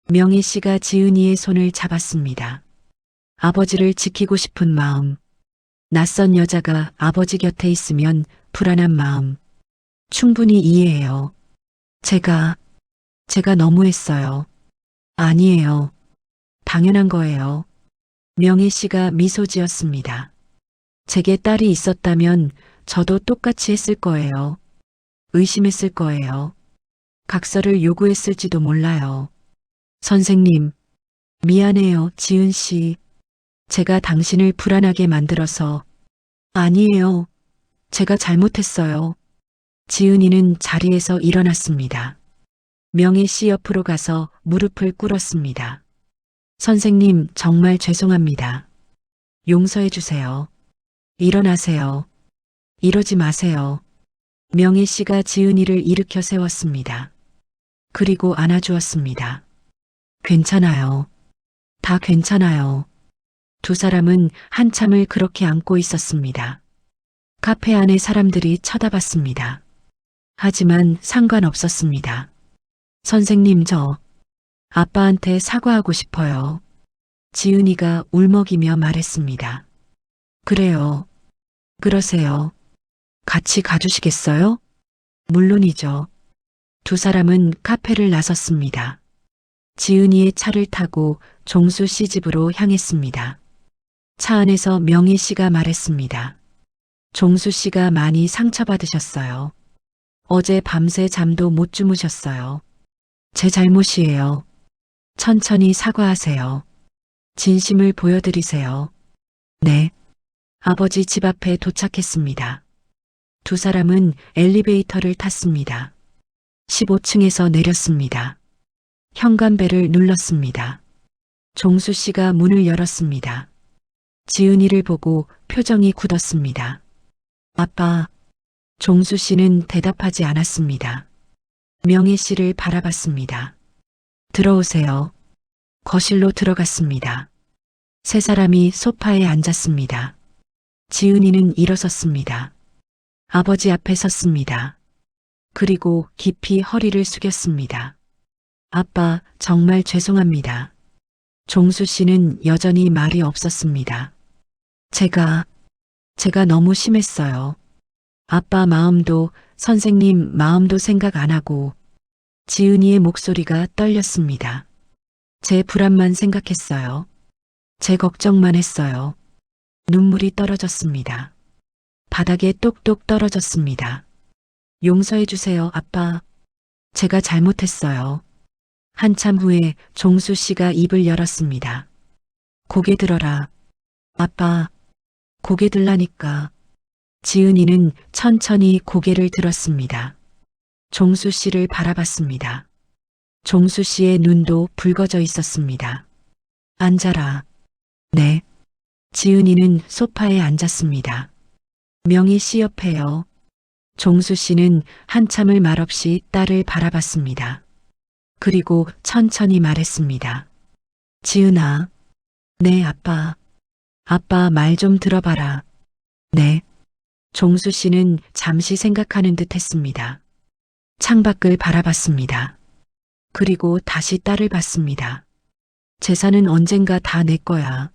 명희 씨가 지은이의 손을 잡았습니다. 아버지를 지키고 싶은 마음, 낯선 여자가 아버지 곁에 있으면 불안한 마음, 충분히 이해해요. 제가 너무했어요. 아니에요. 당연한 거예요. 명희 씨가 미소 지었습니다. 제게 딸이 있었다면 저도 똑같이 했을 거예요. 의심했을 거예요. 각서를 요구했을지도 몰라요. 선생님, 미안해요, 지은 씨. 제가 당신을 불안하게 만들어서. 아니에요. 제가 잘못했어요. 지은이는 자리에서 일어났습니다. 명희 씨 옆으로 가서 무릎을 꿇었습니다. 선생님, 정말 죄송합니다. 용서해 주세요. 일어나세요. 이러지 마세요. 명희 씨가 지은이를 일으켜 세웠습니다. 그리고 안아주었습니다. 괜찮아요. 다 괜찮아요. 두 사람은 한참을 그렇게 안고 있었습니다. 카페 안에 사람들이 쳐다봤습니다. 하지만 상관없었습니다. 선생님, 저 아빠한테 사과하고 싶어요. 지은이가 울먹이며 말했습니다. 그래요. 그러세요. 같이 가주시겠어요? 물론이죠. 두 사람은 카페를 나섰습니다. 지은이의 차를 타고 종수 씨 집으로 향했습니다. 차 안에서 명희 씨가 말했습니다. 종수 씨가 많이 상처받으셨어요. 어제 밤새 잠도 못 주무셨어요. 제 잘못이에요. 천천히 사과하세요. 진심을 보여드리세요. 네. 아버지 집 앞에 도착했습니다. 두 사람은 엘리베이터를 탔습니다. 15층에서 내렸습니다. 현관벨을 눌렀습니다. 종수 씨가 문을 열었습니다. 지은이를 보고 표정이 굳었습니다. 아빠. 종수 씨는 대답하지 않았습니다. 명희 씨를 바라봤습니다. 들어오세요. 거실로 들어갔습니다. 세 사람이 소파에 앉았습니다. 지은이는 일어섰습니다. 아버지 앞에 섰습니다. 그리고 깊이 허리를 숙였습니다. 아빠, 정말 죄송합니다. 종수 씨는 여전히 말이 없었습니다. 제가 너무 심했어요. 아빠 마음도 선생님 마음도 생각 안 하고. 지은이의 목소리가 떨렸습니다. 제 불안만 생각했어요. 제 걱정만 했어요. 눈물이 떨어졌습니다. 바닥에 똑똑 떨어졌습니다. 용서해 주세요, 아빠. 제가 잘못했어요. 한참 후에 종수 씨가 입을 열었습니다. 고개 들어라. 아빠, 고개 들라니까. 지은이는 천천히 고개를 들었습니다. 종수 씨를 바라봤습니다. 종수 씨의 눈도 붉어져 있었습니다. 앉아라. 네. 지은이는 소파에 앉았습니다. 명희 씨 옆에요. 종수 씨는 한참을 말없이 딸을 바라봤습니다. 그리고 천천히 말했습니다. 지은아. 네, 아빠. 아빠 말 좀 들어봐라. 네. 종수 씨는 잠시 생각하는 듯 했습니다. 창밖을 바라봤습니다. 그리고 다시 딸을 봤습니다. 재산은 언젠가 다 내 거야.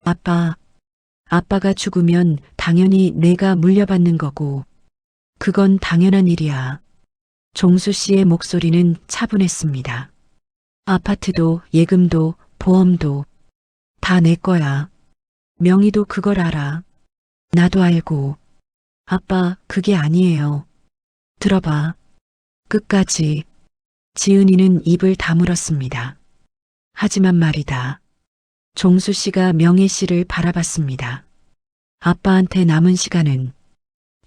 아빠. 아빠가 죽으면 당연히 내가 물려받는 거고. 그건 당연한 일이야. 종수 씨의 목소리는 차분했습니다. 아파트도 예금도 보험도 다 내 거야. 명희도 그걸 알아. 나도 알고. 아빠, 그게 아니에요. 들어봐. 끝까지. 지은이는 입을 다물었습니다. 하지만 말이다. 종수 씨가 명희 씨를 바라봤습니다. 아빠한테 남은 시간은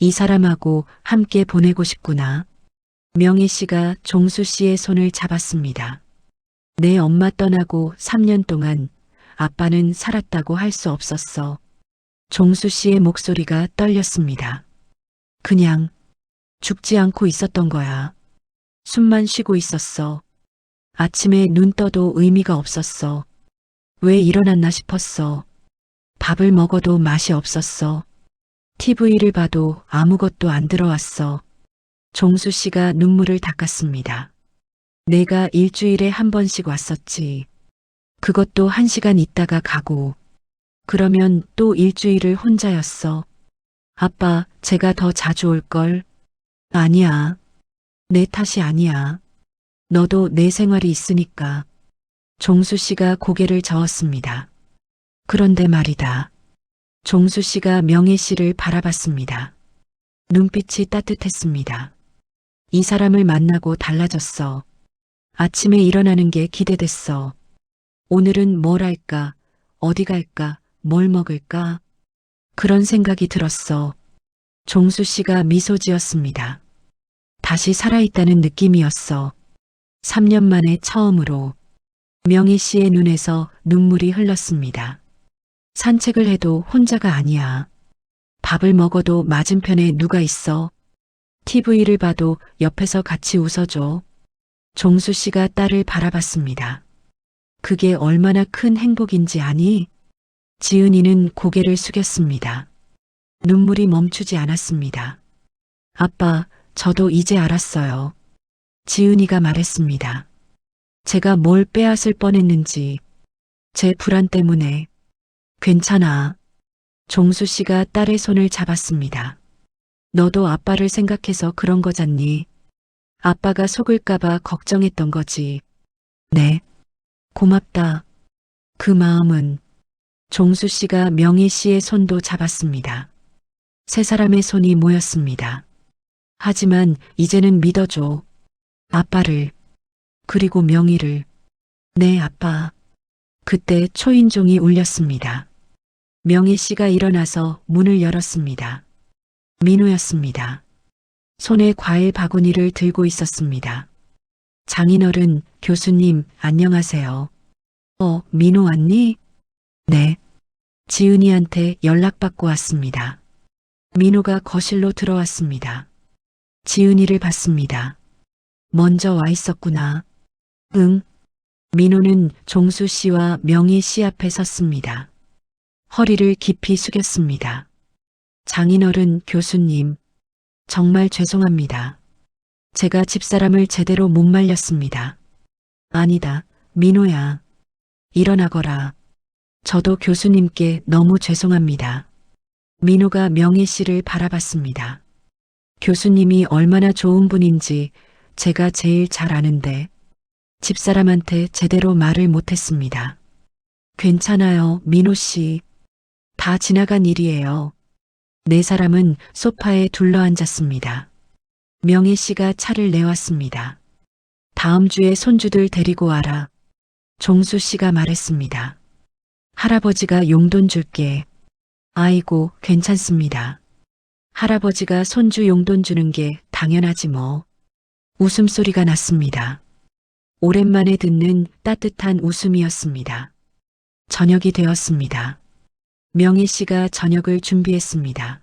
이 사람하고 함께 보내고 싶구나. 명희 씨가 종수 씨의 손을 잡았습니다. 내 엄마 떠나고 3년 동안 아빠는 살았다고 할 수 없었어. 종수 씨의 목소리가 떨렸습니다. 그냥 죽지 않고 있었던 거야. 숨만 쉬고 있었어. 아침에 눈 떠도 의미가 없었어. 왜 일어났나 싶었어. 밥을 먹어도 맛이 없었어. TV를 봐도 아무것도 안 들어왔어. 종수 씨가 눈물을 닦았습니다. 내가 일주일에 한 번씩 왔었지. 그것도 1시간 있다가 가고. 그러면 또 일주일을 혼자였어. 아빠, 제가 더 자주 올걸? 아니야. 내 탓이 아니야. 너도 내 생활이 있으니까. 종수 씨가 고개를 저었습니다. 그런데 말이다. 종수 씨가 명희 씨를 바라봤습니다. 눈빛이 따뜻했습니다. 이 사람을 만나고 달라졌어. 아침에 일어나는 게 기대됐어. 오늘은 뭘 할까? 어디 갈까? 뭘 먹을까? 그런 생각이 들었어. 종수 씨가 미소 지었습니다. 다시 살아있다는 느낌이었어. 3년 만에 처음으로 명희 씨의 눈에서 눈물이 흘렀습니다. 산책을 해도 혼자가 아니야. 밥을 먹어도 맞은편에 누가 있어. TV를 봐도 옆에서 같이 웃어줘. 종수 씨가 딸을 바라봤습니다. 그게 얼마나 큰 행복인지 아니? 지은이는 고개를 숙였습니다. 눈물이 멈추지 않았습니다. 아빠, 저도 이제 알았어요. 지은이가 말했습니다. 제가 뭘 빼앗을 뻔했는지, 제 불안 때문에. 괜찮아. 종수 씨가 딸의 손을 잡았습니다. 너도 아빠를 생각해서 그런 거잖니. 아빠가 속을까봐 걱정했던 거지. 네. 고맙다. 그 마음은. 종수 씨가 명희 씨의 손도 잡았습니다. 세 사람의 손이 모였습니다. 하지만 이제는 믿어줘. 아빠를. 그리고 명희를. 네, 아빠. 그때 초인종이 울렸습니다. 명희 씨가 일어나서 문을 열었습니다. 민호였습니다. 손에 과일 바구니를 들고 있었습니다. 장인어른, 교수님, 안녕하세요. 민호 왔니? 네. 지은이한테 연락받고 왔습니다. 민호가 거실로 들어왔습니다. 지은이를 봤습니다. 먼저 와 있었구나. 응. 민호는 종수 씨와 명희 씨 앞에 섰습니다. 허리를 깊이 숙였습니다. 장인어른, 교수님, 정말 죄송합니다. 제가 집사람을 제대로 못 말렸습니다. 아니다, 민호야. 일어나거라. 저도 교수님께 너무 죄송합니다. 민호가 명희 씨를 바라봤습니다. 교수님이 얼마나 좋은 분인지 제가 제일 잘 아는데 집사람한테 제대로 말을 못했습니다. 괜찮아요, 민호 씨. 다 지나간 일이에요. 네 사람은 소파에 둘러앉았습니다. 명희 씨가 차를 내왔습니다. 다음 주에 손주들 데리고 와라. 종수 씨가 말했습니다. 할아버지가 용돈 줄게. 아이고, 괜찮습니다. 할아버지가 손주 용돈 주는 게 당연하지 뭐. 웃음소리가 났습니다. 오랜만에 듣는 따뜻한 웃음이었습니다. 저녁이 되었습니다. 명희 씨가 저녁을 준비했습니다.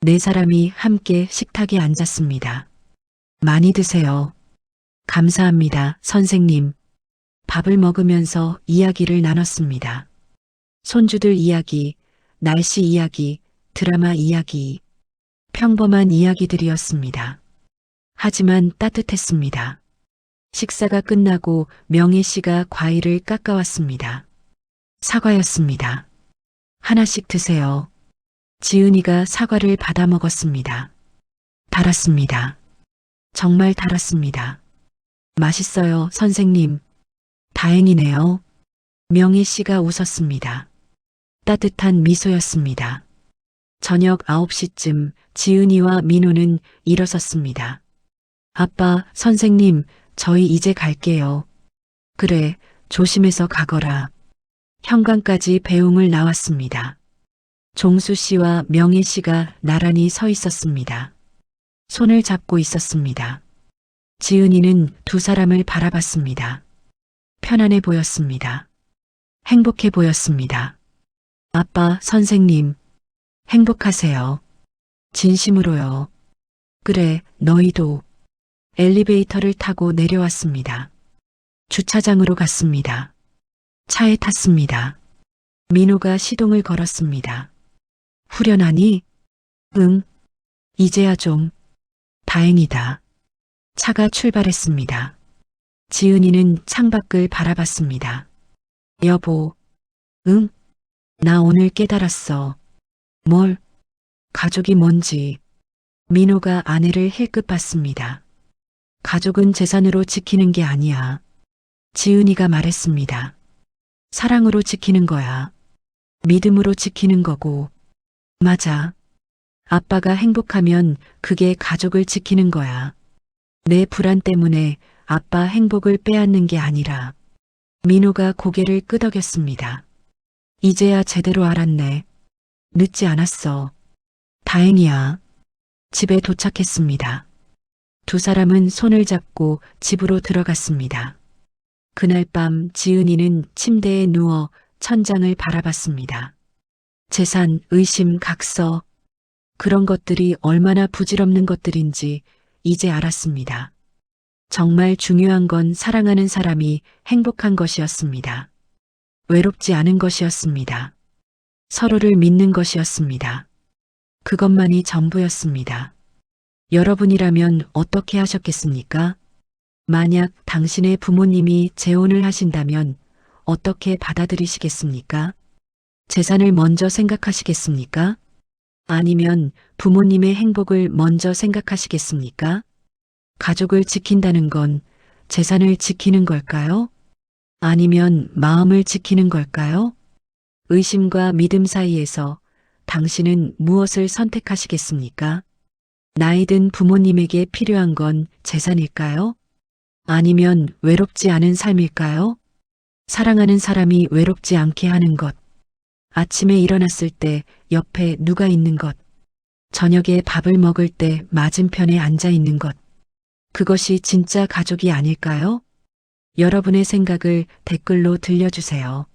네 사람이 함께 식탁에 앉았습니다. 많이 드세요. 감사합니다, 선생님. 밥을 먹으면서 이야기를 나눴습니다. 손주들 이야기, 날씨 이야기, 드라마 이야기, 평범한 이야기들이었습니다. 하지만 따뜻했습니다. 식사가 끝나고 명희 씨가 과일을 깎아왔습니다. 사과였습니다. 하나씩 드세요. 지은이가 사과를 받아 먹었습니다. 달았습니다. 정말 달았습니다. 맛있어요, 선생님. 다행이네요. 명희 씨가 웃었습니다. 따뜻한 미소였습니다. 저녁 9시쯤 지은이와 민호는 일어섰습니다. 아빠, 선생님, 저희 이제 갈게요. 그래, 조심해서 가거라. 현관까지 배웅을 나왔습니다. 종수 씨와 명희 씨가 나란히 서 있었습니다. 손을 잡고 있었습니다. 지은이는 두 사람을 바라봤습니다. 편안해 보였습니다. 행복해 보였습니다. 아빠, 선생님, 행복하세요. 진심으로요. 그래, 너희도. 엘리베이터를 타고 내려왔습니다. 주차장으로 갔습니다. 차에 탔습니다. 민호가 시동을 걸었습니다. 후련하니? 응. 이제야 좀. 다행이다. 차가 출발했습니다. 지은이는 창밖을 바라봤습니다. 여보. 응? 나 오늘 깨달았어. 뭘? 가족이 뭔지. 민호가 아내를 힐끗 봤습니다. 가족은 재산으로 지키는 게 아니야. 지은이가 말했습니다. 사랑으로 지키는 거야. 믿음으로 지키는 거고. 맞아. 아빠가 행복하면 그게 가족을 지키는 거야. 내 불안 때문에 아빠 행복을 빼앗는 게 아니라. 민호가 고개를 끄덕였습니다. 이제야 제대로 알았네. 늦지 않았어. 다행이야. 집에 도착했습니다. 두 사람은 손을 잡고 집으로 들어갔습니다. 그날 밤 지은이는 침대에 누워 천장을 바라봤습니다. 재산, 의심, 각서, 그런 것들이 얼마나 부질없는 것들인지 이제 알았습니다. 정말 중요한 건 사랑하는 사람이 행복한 것이었습니다. 외롭지 않은 것이었습니다. 서로를 믿는 것이었습니다. 그것만이 전부였습니다. 여러분이라면 어떻게 하셨겠습니까? 만약 당신의 부모님이 재혼을 하신다면 어떻게 받아들이시겠습니까? 재산을 먼저 생각하시겠습니까? 아니면 부모님의 행복을 먼저 생각하시겠습니까? 가족을 지킨다는 건 재산을 지키는 걸까요? 아니면 마음을 지키는 걸까요? 의심과 믿음 사이에서 당신은 무엇을 선택하시겠습니까? 나이 든 부모님에게 필요한 건 재산일까요? 아니면 외롭지 않은 삶일까요? 사랑하는 사람이 외롭지 않게 하는 것. 아침에 일어났을 때 옆에 누가 있는 것. 저녁에 밥을 먹을 때 맞은편에 앉아 있는 것. 그것이 진짜 가족이 아닐까요? 여러분의 생각을 댓글로 들려주세요.